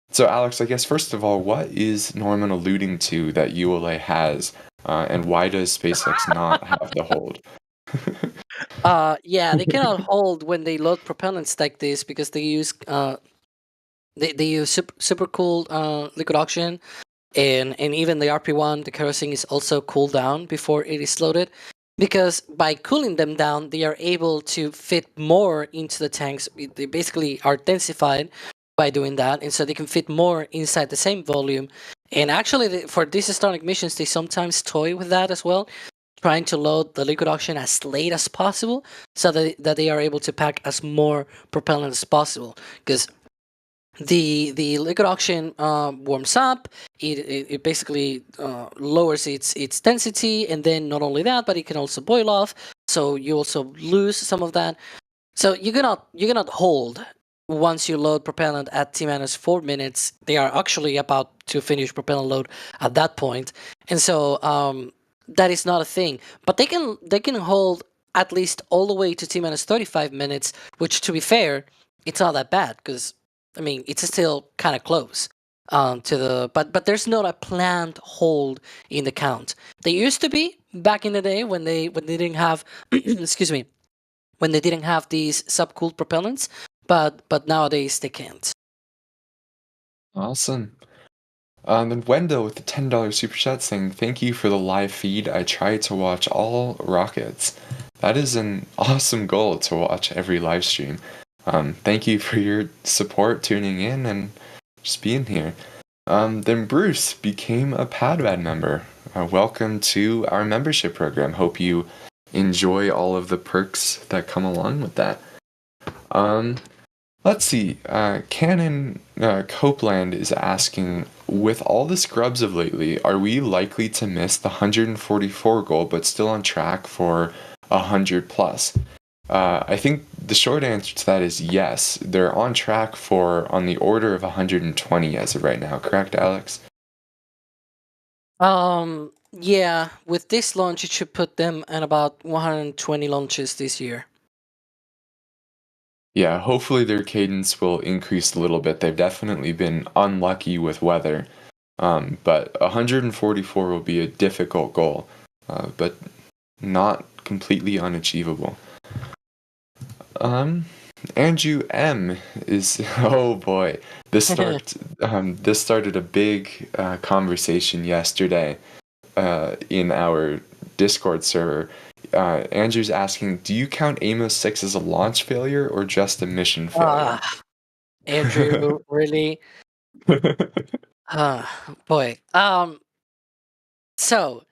So Alex, I guess first of all, what is Norman alluding to that ULA has, and why does SpaceX not have the hold? Yeah, they cannot hold when they load propellants like this because they use they use super cooled liquid oxygen. And even the RP1, the kerosene is also cooled down before it is loaded, because by cooling them down, they are able to fit more into the tanks. They basically are densified by doing that, and so they can fit more inside the same volume. And actually, for these Starlink missions, they sometimes toy with that as well, trying to load the liquid oxygen as late as possible so that they are able to pack as more propellant as possible. Because the liquid oxygen warms up, it basically lowers its density, and then not only that, but it can also boil off, so you also lose some of that. So you cannot hold once you load propellant at T-4 minutes. They are actually about to finish propellant load at that point, and so that is not a thing. But they can hold at least all the way to T-35 minutes, which, to be fair, it's not that bad, because I mean, it's still kind of close to the, but there's not a planned hold in the count. They used to be back in the day when they didn't have, excuse me, when they didn't have these subcooled propellants, but nowadays they can't. Awesome. Then Wendell with the $10 super chat saying, thank you for the live feed. I try to watch all rockets. That is an awesome goal, to watch every live stream. Thank you for your support, tuning in, and just being here. Then Bruce became a Padbad member. Welcome to our membership program. Hope you enjoy all of the perks that come along with that. Let's see. Canon Copeland is asking, with all the scrubs of lately, are we likely to miss the 144 goal but still on track for 100 plus? I think the short answer to that is yes. They're on track for on the order of 120 as of right now. Correct, Alex? Yeah, with this launch, it should put them at about 120 launches this year. Yeah, hopefully their cadence will increase a little bit. They've definitely been unlucky with weather. But 144 will be a difficult goal, but not completely unachievable. Andrew M is, oh boy, this started a big conversation yesterday in our Discord server. Andrew's asking, do you count Amos 6 as a launch failure or just a mission failure? Andrew, really? Boy. So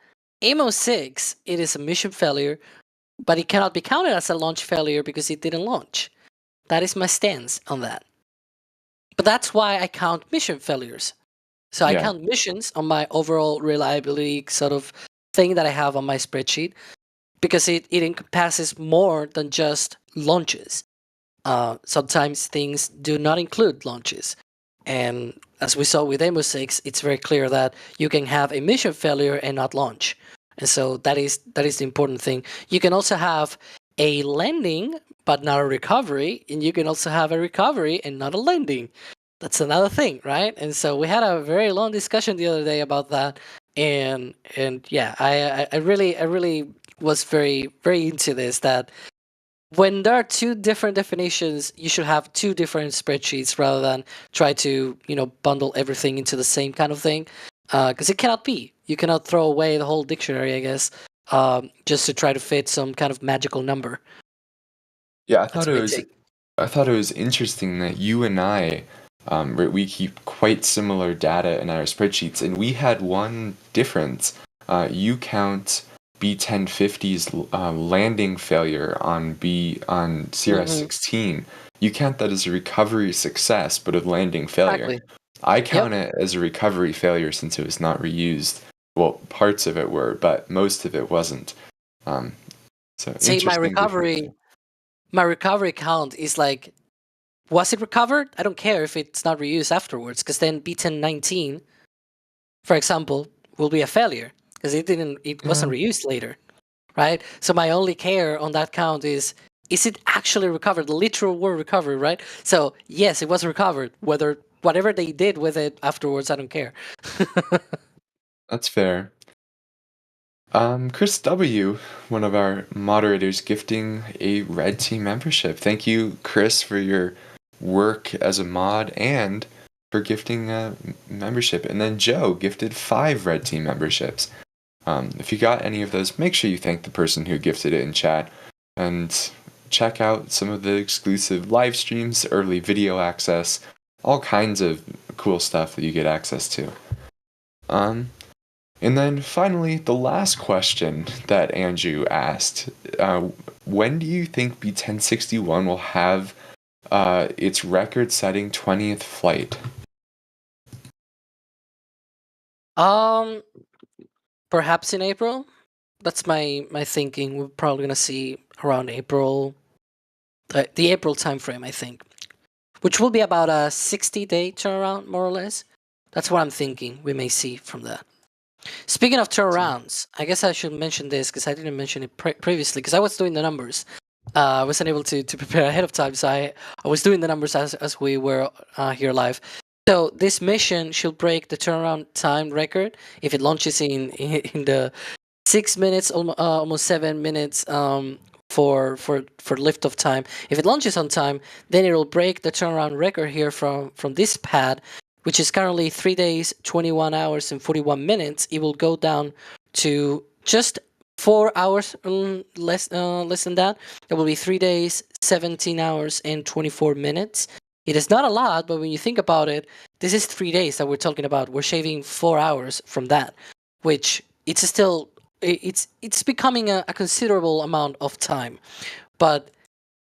Amos 6, it is a mission failure, but it cannot be counted as a launch failure because it didn't launch. That is my stance on that. But that's why I count mission failures. So I Yeah. count missions on my overall reliability sort of thing that I have on my spreadsheet because it encompasses more than just launches. Sometimes things do not include launches. And as we saw with Emo 6, it's very clear that you can have a mission failure and not launch. And so that is the important thing. You can also have a landing but not a recovery, and you can also have a recovery and not a landing. That's another thing, right? And so we had a very long discussion the other day about that. And yeah, I really was very into this, that when there are two different definitions, you should have two different spreadsheets rather than try to, bundle everything into the same kind of thing. Because it cannot be. You cannot throw away the whole dictionary, I guess, just to try to fit some kind of magical number. Yeah, I That's thought my it was. take. I thought it was interesting that you and I, we keep quite similar data in our spreadsheets, and we had one difference. You count B1050's landing failure on CRS-16. You count that as a recovery success, but a landing failure. Exactly. I count it as a recovery failure since it was not reused. Well, parts of it were, but most of it wasn't. So See, my interesting recovery count is like, was it recovered? I don't care if it's not reused afterwards, because then B1019, for example, will be a failure because it wasn't reused later, right? So my only care on that count is it actually recovered? The literal word recovery, right? So yes, it was recovered. Whatever they did with it afterwards, I don't care. That's fair. Chris W., one of our moderators, gifting a Red Team membership. Thank you, Chris, for your work as a mod and for gifting a membership. And then Joe gifted 5 Red Team memberships. If you got any of those, make sure you thank the person who gifted it in chat. And check out some of the exclusive live streams, early video access, all kinds of cool stuff that you get access to. And then finally, the last question that Andrew asked, when do you think B1061 will have its record-setting 20th flight? Perhaps in April. That's my thinking. We're probably gonna see around April, the April timeframe, I think, which will be about a 60-day turnaround, more or less. That's what I'm thinking we may see from that. Speaking of turnarounds, I guess I should mention this because I didn't mention it previously because I was doing the numbers. I wasn't able to prepare ahead of time, so I was doing the numbers as we were here live. So this mission should break the turnaround time record if it launches in the 6 minutes, almost 7 minutes for liftoff time. If it launches on time, then it will break the turnaround record here from this pad, which is currently 3 days, 21 hours, and 41 minutes. It will go down to just 4 hours less than that. It will be 3 days, 17 hours, and 24 minutes. It is not a lot, but when you think about it, this is 3 days that we're talking about. We're shaving 4 hours from that, which it's still it's becoming a considerable amount of time. But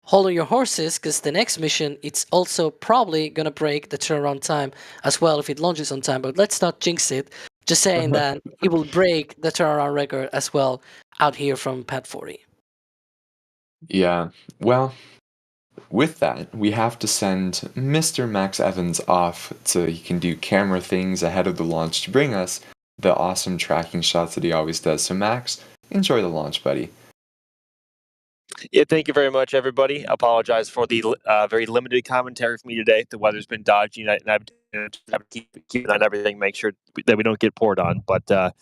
hold on your horses, because the next mission, it's also probably going to break the turnaround time as well if it launches on time. But let's not jinx it. Just saying that it will break the turnaround record as well out here from Pad 40. Yeah, well, with that, we have to send Mr. Max Evans off so he can do camera things ahead of the launch to bring us the awesome tracking shots that he always does. So Max, enjoy the launch, buddy. Yeah, thank you very much, everybody. I apologize for the very limited commentary from me today. The weather's been dodgy, and I've to keep an eye on everything, make sure that we don't get poured on. But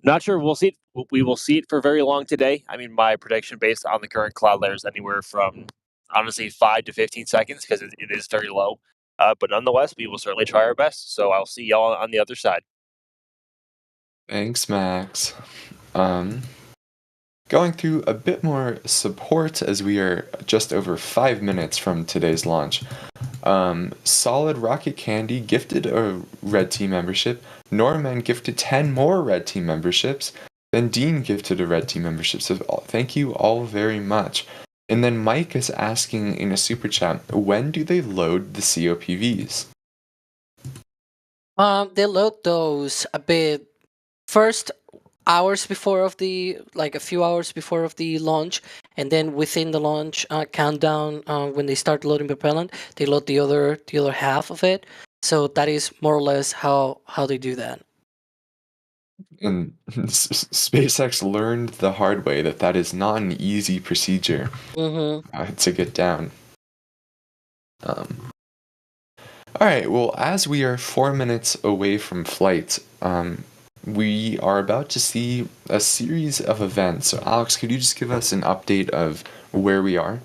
not sure. We'll see. We will see it for very long today. I mean, my prediction based on the current cloud layer is anywhere from honestly 5 to 15 seconds because it is very low. But nonetheless, we will certainly try our best. So I'll see y'all on the other side. Thanks, Max. Going through a bit more support as we are just over 5 minutes from today's launch. Solid Rocket Candy gifted a Red Team membership. Norman gifted 10 more Red Team memberships. Then Dean gifted a Red Team membership. So thank you all very much. And then Mike is asking in a super chat, when do they load the COPVs? They load those a bit first hours before of the like a few hours before of the launch, and then within the launch countdown, when they start loading propellant, they load the other half of it. So that is more or less how they do that. And SpaceX learned the hard way that that is not an easy procedure to get down. All right, well, as we are 4 minutes away from flight, we are about to see a series of events. So, Alex, could you just give us an update of where we are?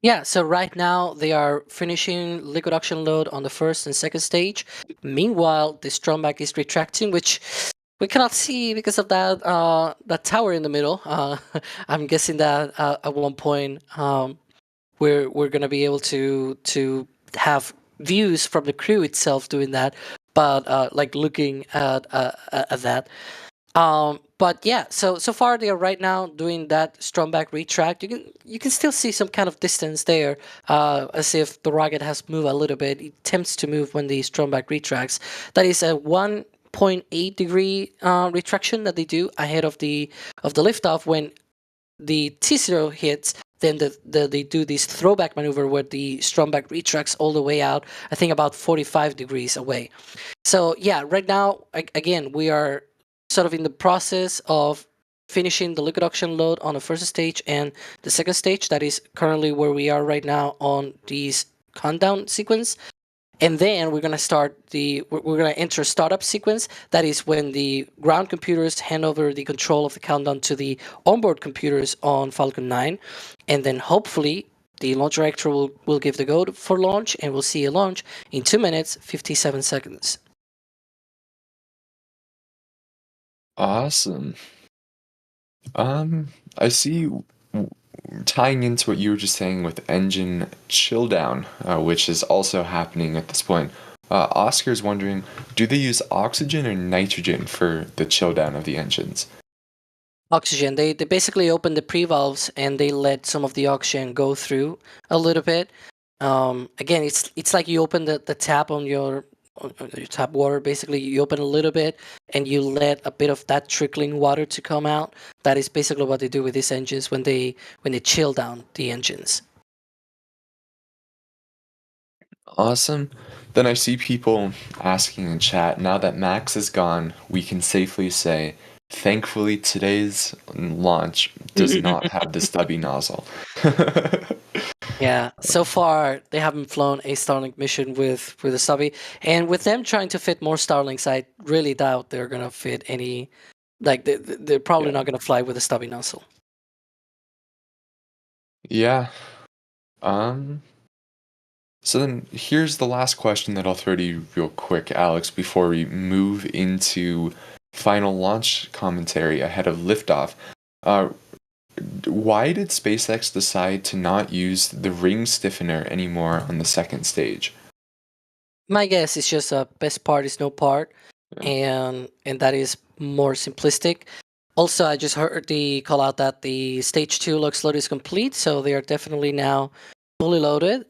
Yeah, so right now they are finishing liquid oxygen load on the first and second stage. Meanwhile, the Stromback is retracting, which we cannot see because of that tower in the middle. I'm guessing that at one point we're gonna be able to have views from the crew itself doing that, but like looking at that. But yeah, so far they are right now doing that Stromback retract. You can still see some kind of distance there, as if the rocket has moved a little bit. It tends to move when the Stromback retracts. That is a 1.8 degree retraction that they do ahead of the liftoff. When the T0 hits, then they do this throwback maneuver where the Stromback retracts all the way out, I think about 45 degrees away. So yeah, right now, again, we are sort of in the process of finishing the liquid oxygen load on the first stage and the second stage. That is currently where we are right now on this countdown sequence. And then we're gonna we're gonna enter startup sequence. That is when the ground computers hand over the control of the countdown to the onboard computers on Falcon 9, and then hopefully the launch director will give the go for launch, and we'll see a launch in 2 minutes 57 seconds. Awesome. I see. Tying into what you were just saying with engine chill down, which is also happening at this point. Oscar's wondering, do they use oxygen or nitrogen for the chill down of the engines? Oxygen. They basically open the pre-valves and they let some of the oxygen go through a little bit. Again, it's like you open the tap on your tap water. Basically, you open a little bit and you let a bit of that trickling water to come out. That is basically what they do with these engines when they chill down the engines. Awesome. Then I see people asking in chat, now that Max is gone, we can safely say, thankfully today's launch does not have the stubby nozzle. Yeah, so far they haven't flown a Starlink mission with a stubby, and with them trying to fit more Starlinks, I really doubt they're gonna fit any. Like they're probably not gonna fly with a stubby nozzle. Yeah. So then here's the last question that I'll throw to you real quick, Alex, before we move into final launch commentary ahead of liftoff. Why did SpaceX decide to not use the ring stiffener anymore on the second stage? My guess is just best part is no part, and that is more simplistic. Also, I just heard the call out that the stage 2 lux load is complete, so they are definitely now fully loaded.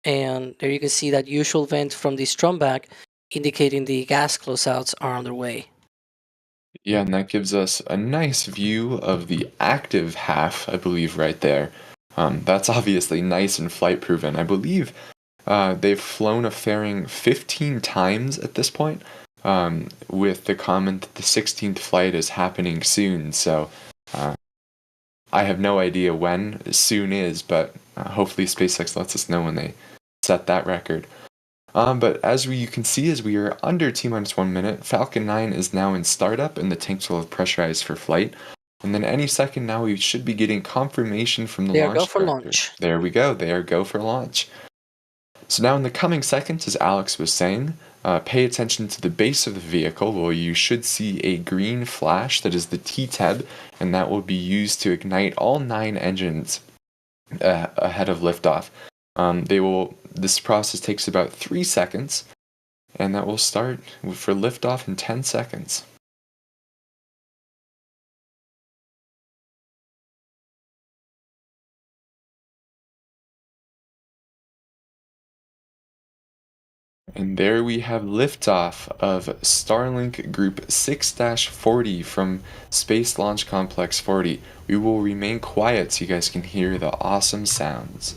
And there you can see that usual vent from the Stromback indicating the gas closeouts are on their way. Yeah, and that gives us a nice view of the active half, I believe, right there. That's obviously nice and flight proven. I believe they've flown a fairing 15 times at this point, with the comment that the 16th flight is happening soon. So I have no idea when soon is, but hopefully SpaceX lets us know when they set that record. But as you can see, as we are under T-minus 1 minute, Falcon 9 is now in startup and the tanks will have pressurized for flight. And then any second now we should be getting confirmation from the There, launch go for director. launch. There we go. They are go for launch. So now in the coming seconds, as Alex was saying, pay attention to the base of the vehicle where you should see a green flash that is the T-TEB, and that will be used to ignite all 9 engines ahead of liftoff. This process takes about 3 seconds, and that will start for liftoff in 10 seconds. And there we have liftoff of Starlink Group 6-40 from Space Launch Complex 40. We will remain quiet so you guys can hear the awesome sounds.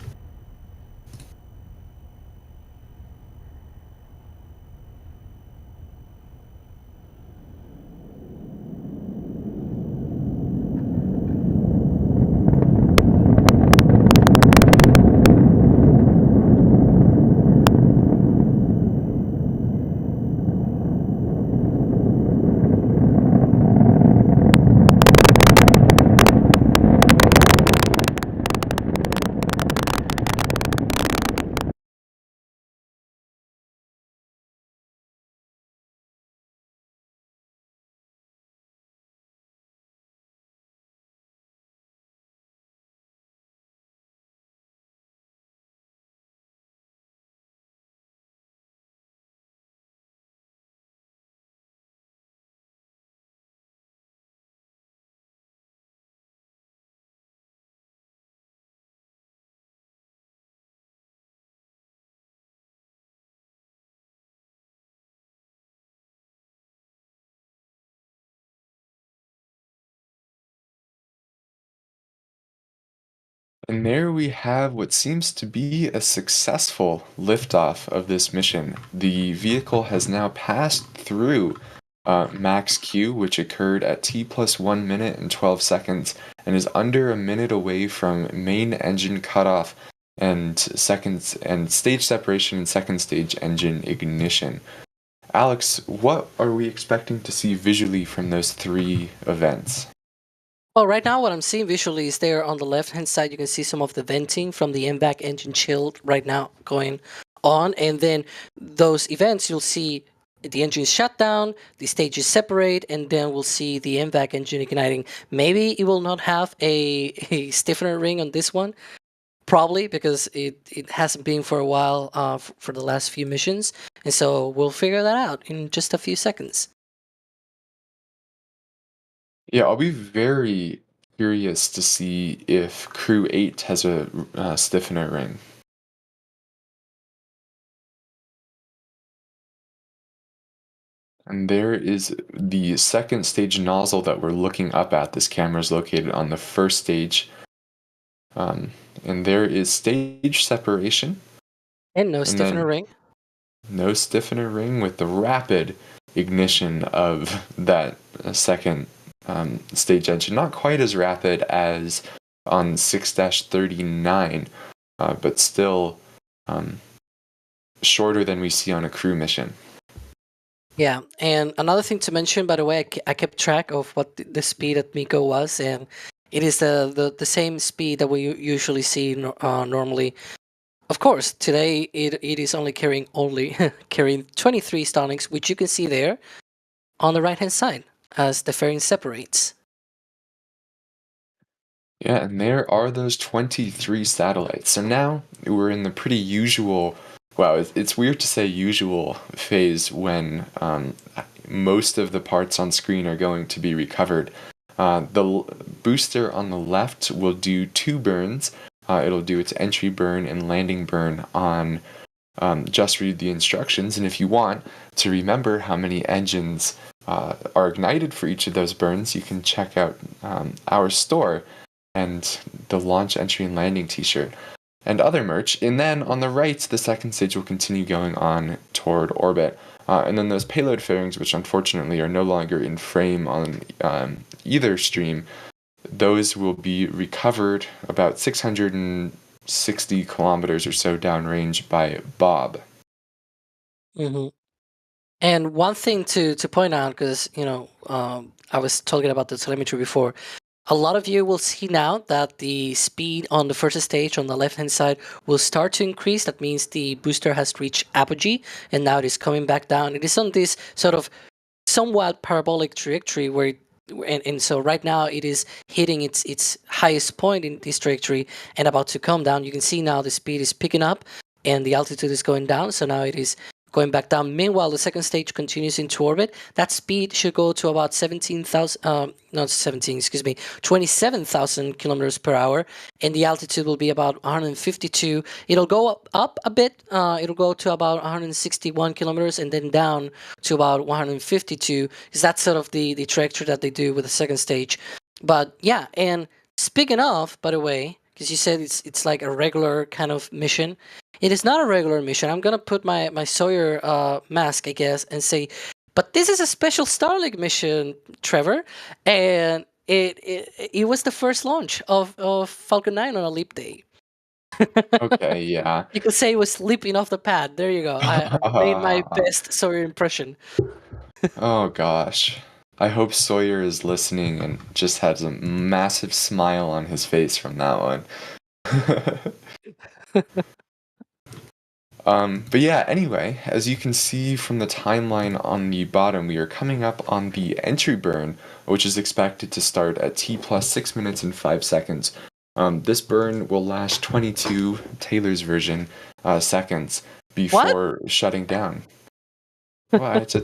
And there we have what seems to be a successful liftoff of this mission. The vehicle has now passed through max Q, which occurred at T plus 1 minute and 12 seconds, and is under a minute away from main engine cutoff and stage separation and second stage engine ignition. Alex, what are we expecting to see visually from those three events? Well, right now what I'm seeing visually is there on the left-hand side, you can see some of the venting from the MVAC engine shield right now going on. And then those events, you'll see the engine is shut down, the stages separate, and then we'll see the MVAC engine igniting. Maybe it will not have a stiffener ring on this one, probably because it hasn't been for a while for the last few missions. And so we'll figure that out in just a few seconds. Yeah, I'll be very curious to see if Crew 8 has a stiffener ring. And there is the second stage nozzle that we're looking up at. This camera is located on the first stage. And there is stage separation. And no stiffener ring. No stiffener ring with the rapid ignition of that second stage engine. Not quite as rapid as on 6-39, but still shorter than we see on a crew mission. Yeah, and another thing to mention, by the way, I kept track of what the speed at Miko was, and it is the same speed that we usually see normally. Of course, today it is only carrying 23 Starlinks, which you can see there on the right-hand side as the fairing separates. Yeah, and there are those 23 satellites. So now we're in the pretty usual, well, it's weird to say usual phase when most of the parts on screen are going to be recovered. The booster on the left will do 2 burns. It'll do its entry burn and landing burn on just read the instructions. And if you want to remember how many engines are ignited for each of those burns, you can check out our store and the launch, entry, and landing t-shirt and other merch. And then on the right, the second stage will continue going on toward orbit. And then those payload fairings, which unfortunately are no longer in frame on either stream, those will be recovered about 660 kilometers or so downrange by Bob. Mm-hmm. And one thing to point out, because I was talking about the telemetry before, a lot of you will see now that the speed on the first stage on the left-hand side will start to increase. That means the booster has reached apogee, and now it is coming back down. It is on this sort of somewhat parabolic trajectory where and so right now it is hitting its highest point in this trajectory and about to come down. You can see now the speed is picking up and the altitude is going down. So now it is going back down. Meanwhile, the second stage continues into orbit. That speed should go to about 27,000 kilometers per hour, and the altitude will be about 152. It'll go up a bit. It'll go to about 161 kilometers, and then down to about 152, because that's sort of the trajectory that they do with the second stage. But yeah, and speaking of, by the way, because you said it's like a regular kind of mission. It is not a regular mission. I'm gonna put my Sawyer mask, I guess, and say, but this is a special Starlink mission, Trevor, and it was the first launch of Falcon 9 on a leap day. Okay, yeah. You could say it was leaping off the pad. There you go. I made my best Sawyer impression. Oh gosh. I hope Sawyer is listening and just has a massive smile on his face from that one. But yeah, anyway, as you can see from the timeline on the bottom, we are coming up on the entry burn, which is expected to start at T plus 6 minutes and 5 seconds. This burn will last 22, Taylor's version, seconds before shutting down. What?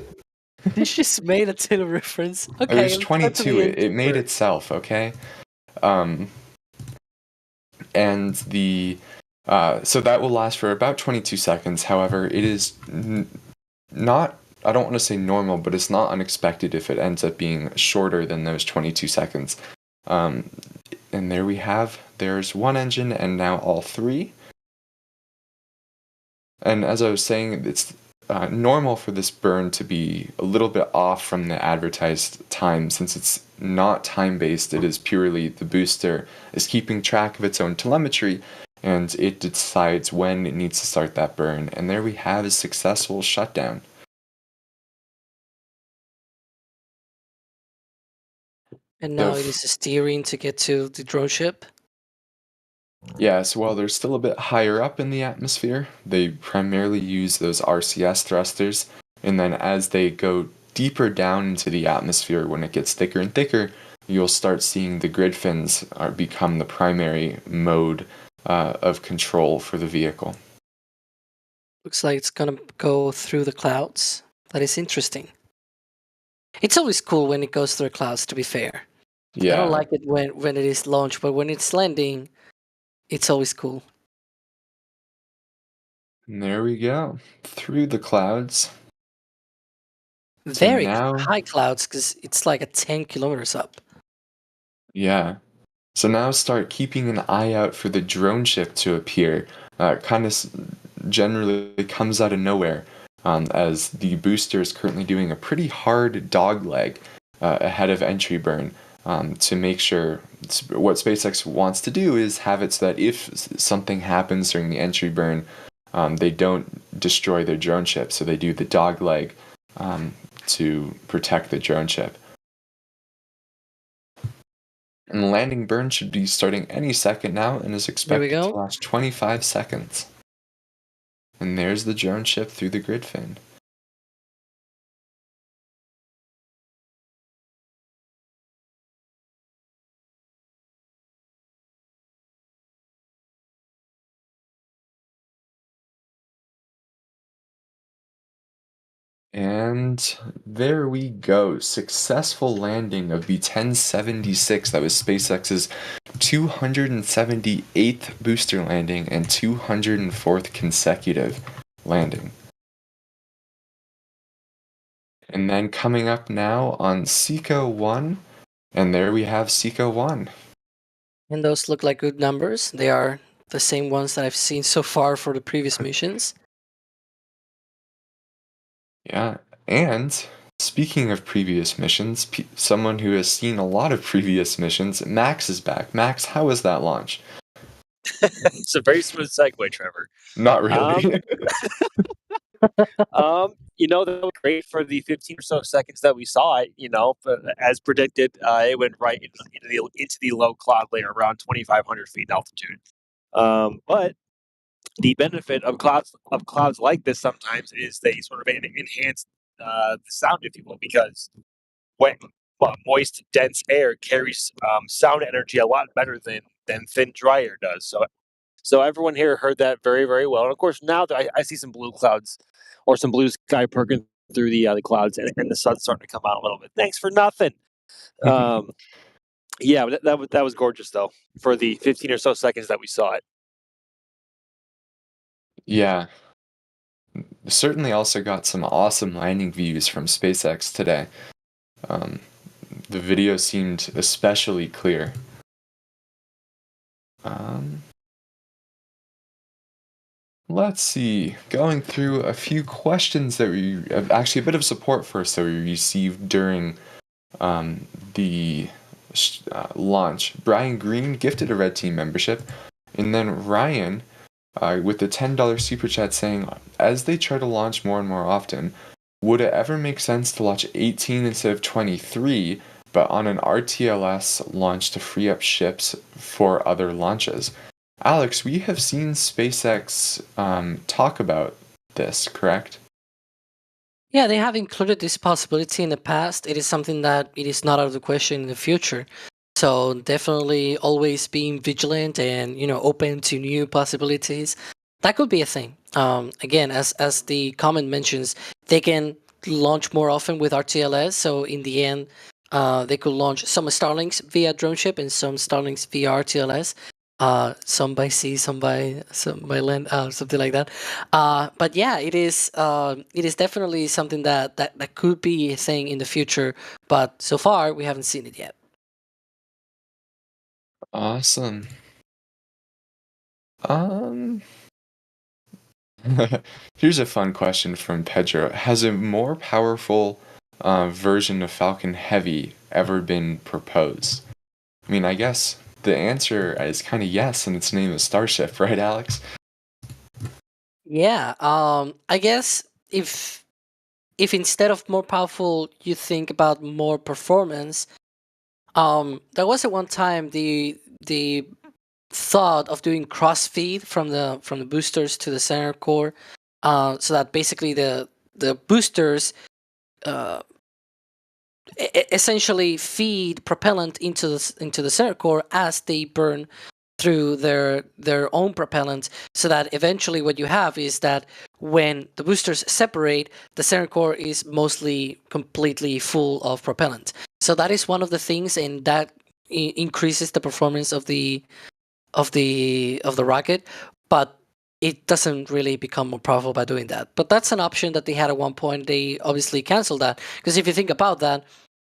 You just made a Taylor reference. It Okay, was 22. It made itself, okay? And the so that will last for about 22 seconds. However, it is not, I don't want to say normal, but it's not unexpected if it ends up being shorter than those 22 seconds. And there we have, there's one engine and now all three. And as I was saying, it's normal for this burn to be a little bit off from the advertised time, since it's not time-based. It is purely the booster is keeping track of its own telemetry, and it decides when it needs to start that burn. And there we have a successful shutdown. And now it is steering to get to the drone ship. Yes, while they're still a bit higher up in the atmosphere, they primarily use those RCS thrusters, and then as they go deeper down into the atmosphere, when it gets thicker and thicker, you'll start seeing the grid fins become the primary mode of control for the vehicle. Looks like it's gonna go through the clouds. That is interesting. It's always cool when it goes through the clouds, to be fair. Yeah. I don't like it when it is launched, but when it's landing, it's always cool. And there we go. Through the clouds. Very now- high clouds, because it's like a 10 kilometers up. Yeah. So now start keeping an eye out for the drone ship to appear. Kind of generally comes out of nowhere, as the booster is currently doing a pretty hard dog leg ahead of entry burn, to make sure what SpaceX wants to do is have it so that if something happens during the entry burn, they don't destroy their drone ship. So they do the dog leg to protect the drone ship. And the landing burn should be starting any second now and is expected to last 25 seconds. And there's the drone ship through the grid fin. And there we go. Successful landing of the 1076. That was SpaceX's 278th booster landing and 204th consecutive landing. And then coming up now on Seco 1. And there we have Seco 1. And those look like good numbers. They are the same ones that I've seen so far for the previous missions. Yeah, and speaking of previous missions, someone who has seen a lot of previous missions, Max is back. Max, how was that launch? It's a very smooth segue, Trevor. Not really. That was great for the 15 or so seconds that we saw it. But as predicted, it went right into the low cloud layer, around 2,500 feet altitude. But the benefit of clouds like this sometimes is they sort of enhance the sound, if you will, because when moist, dense air carries sound energy a lot better than thin, dry air does. So everyone here heard that very, very well. And of course, now that I see some blue clouds or some blue sky perking through the clouds, and the sun's starting to come out a little bit. Thanks for nothing. Um, yeah, but that was gorgeous though for the 15 or so seconds that we saw it. Yeah, certainly also got some awesome landing views from SpaceX today. Um, the video seemed especially clear. Let's see, going through a few questions that we actually a bit of support first that we received during the launch. Brian Green gifted a Red Team membership, and then Ryan with the $10 super chat saying, as they try to launch more and more often, would it ever make sense to launch 18 instead of 23, but on an RTLS launch to free up ships for other launches? Alex, we have seen SpaceX talk about this, correct? Yeah, they have included this possibility in the past. It is something that it is not out of the question in the future. So definitely always being vigilant and open to new possibilities. That could be a thing. Again, as the comment mentions, they can launch more often with RTLS. So in the end, they could launch some Starlinks via drone ship and some Starlinks via RTLS. Some by sea, some by land, something like that. But yeah, it is definitely something that could be a thing in the future. But so far, we haven't seen it yet. Awesome. Here's a fun question from Pedro. Has a more powerful version of Falcon Heavy ever been proposed? I mean, I guess the answer is kind of yes, and its name is Starship, right, Alex? Yeah. I guess if instead of more powerful, you think about more performance. There was at one time the thought of doing cross feed from the boosters to the center core, so that basically the boosters essentially feed propellant into the center core as they burn through their own propellant, so that eventually what you have is that when the boosters separate, the center core is mostly completely full of propellant. So that is one of the things, and that increases the performance of the rocket, but it doesn't really become more powerful by doing that. But that's an option that they had at one point. They obviously canceled that, because if you think about that,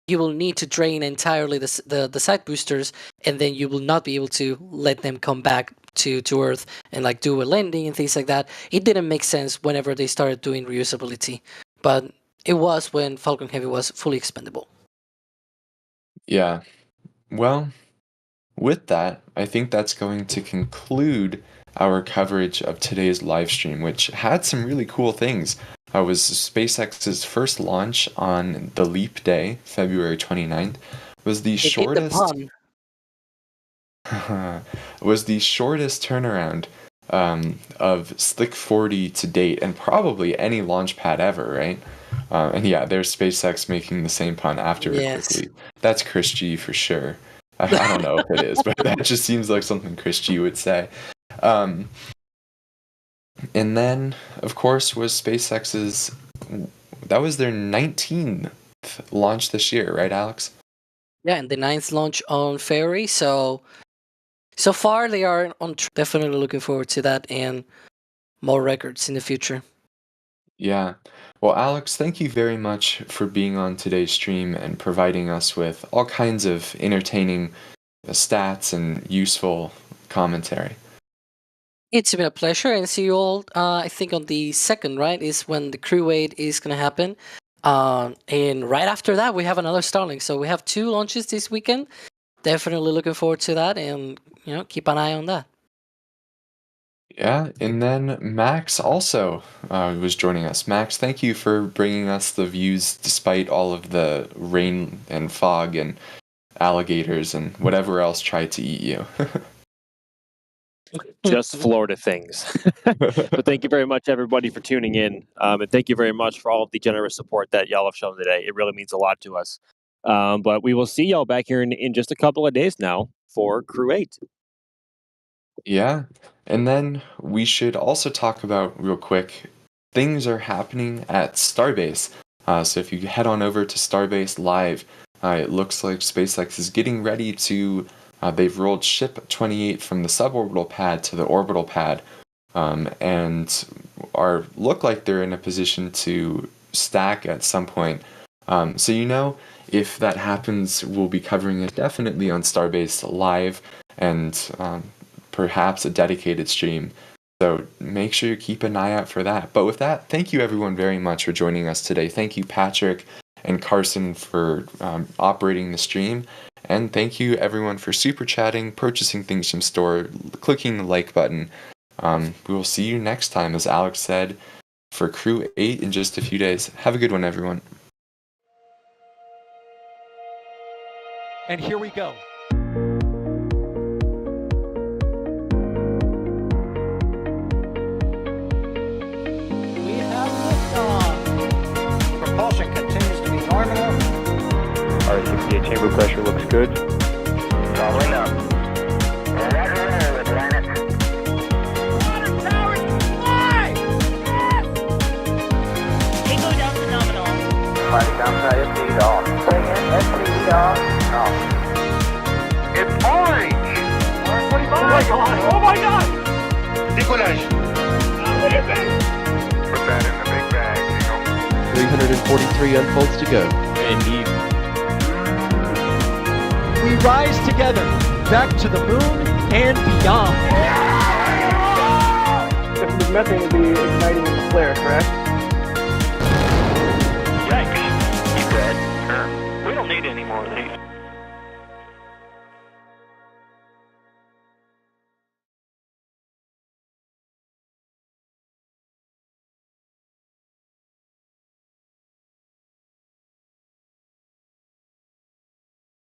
you will need to drain entirely the side boosters, and then you will not be able to let them come back to Earth and like do a landing and things like that. It didn't make sense whenever they started doing reusability, but it was when Falcon Heavy was fully expendable. Yeah. Well, with that, I think that's going to conclude our coverage of today's live stream, which had some really cool things. It was SpaceX's first launch on the leap day, February 29th. Was the shortest was the shortest turnaround of Slick 40 to date, and probably any launch pad ever, right? And yeah, there's SpaceX making the same pun after it quickly. That's Chris G for sure. I don't know if it is, but that just seems like something Chris G would say. And then, of course, was SpaceX's, that was their 19th launch this year, right, Alex? Yeah, and the 9th launch on February. So far they are on track. Definitely looking forward to that and more records in the future. Yeah. Well, Alex, thank you very much for being on today's stream and providing us with all kinds of entertaining stats and useful commentary. It's been a pleasure, and see you all, I think on the 2nd, right, is when the Crew 8 is going to happen. And right after that, we have another Starlink. So we have 2 launches this weekend. Definitely looking forward to that, and keep an eye on that. Yeah, and then Max also was joining us. Max, thank you for bringing us the views despite all of the rain and fog and alligators and whatever else tried to eat you. Just Florida things. But thank you very much, everybody, for tuning in. And thank you very much for all of the generous support that y'all have shown today. It really means a lot to us. But we will see y'all back here in just a couple of days now for Crew 8. Yeah. And then we should also talk about, real quick, things are happening at Starbase. So if you head on over to Starbase Live, it looks like SpaceX is getting ready to, they've rolled ship 28 from the suborbital pad to the orbital pad, and look like they're in a position to stack at some point. So if that happens, we'll be covering it definitely on Starbase Live and perhaps a dedicated stream. So make sure you keep an eye out for that. But with that, thank you everyone very much for joining us today. Thank you, Patrick and Carson, for operating the stream. And thank you everyone for super chatting, purchasing things from store, clicking the like button. We will see you next time, as Alex said, for Crew 8 in just a few days. Have a good one, everyone. And here we go. We have liftoff. Propulsion continues to be normal. R68 chamber pressure looks good. Following up. Roger, roger, planet. Water towers fly! Yes! Tango down to nominal. Flight downside SPD off. Say again, SPD off. Off. It's orange! 145! Oh my god! Oh my god! Decollage. What is it? Put that in the big bag, 343 unfolds to go. Indeed. We rise together back to the moon and beyond. This methane will be igniting in the flare, correct? Yikes. You dead? Sure. We don't need any more of these.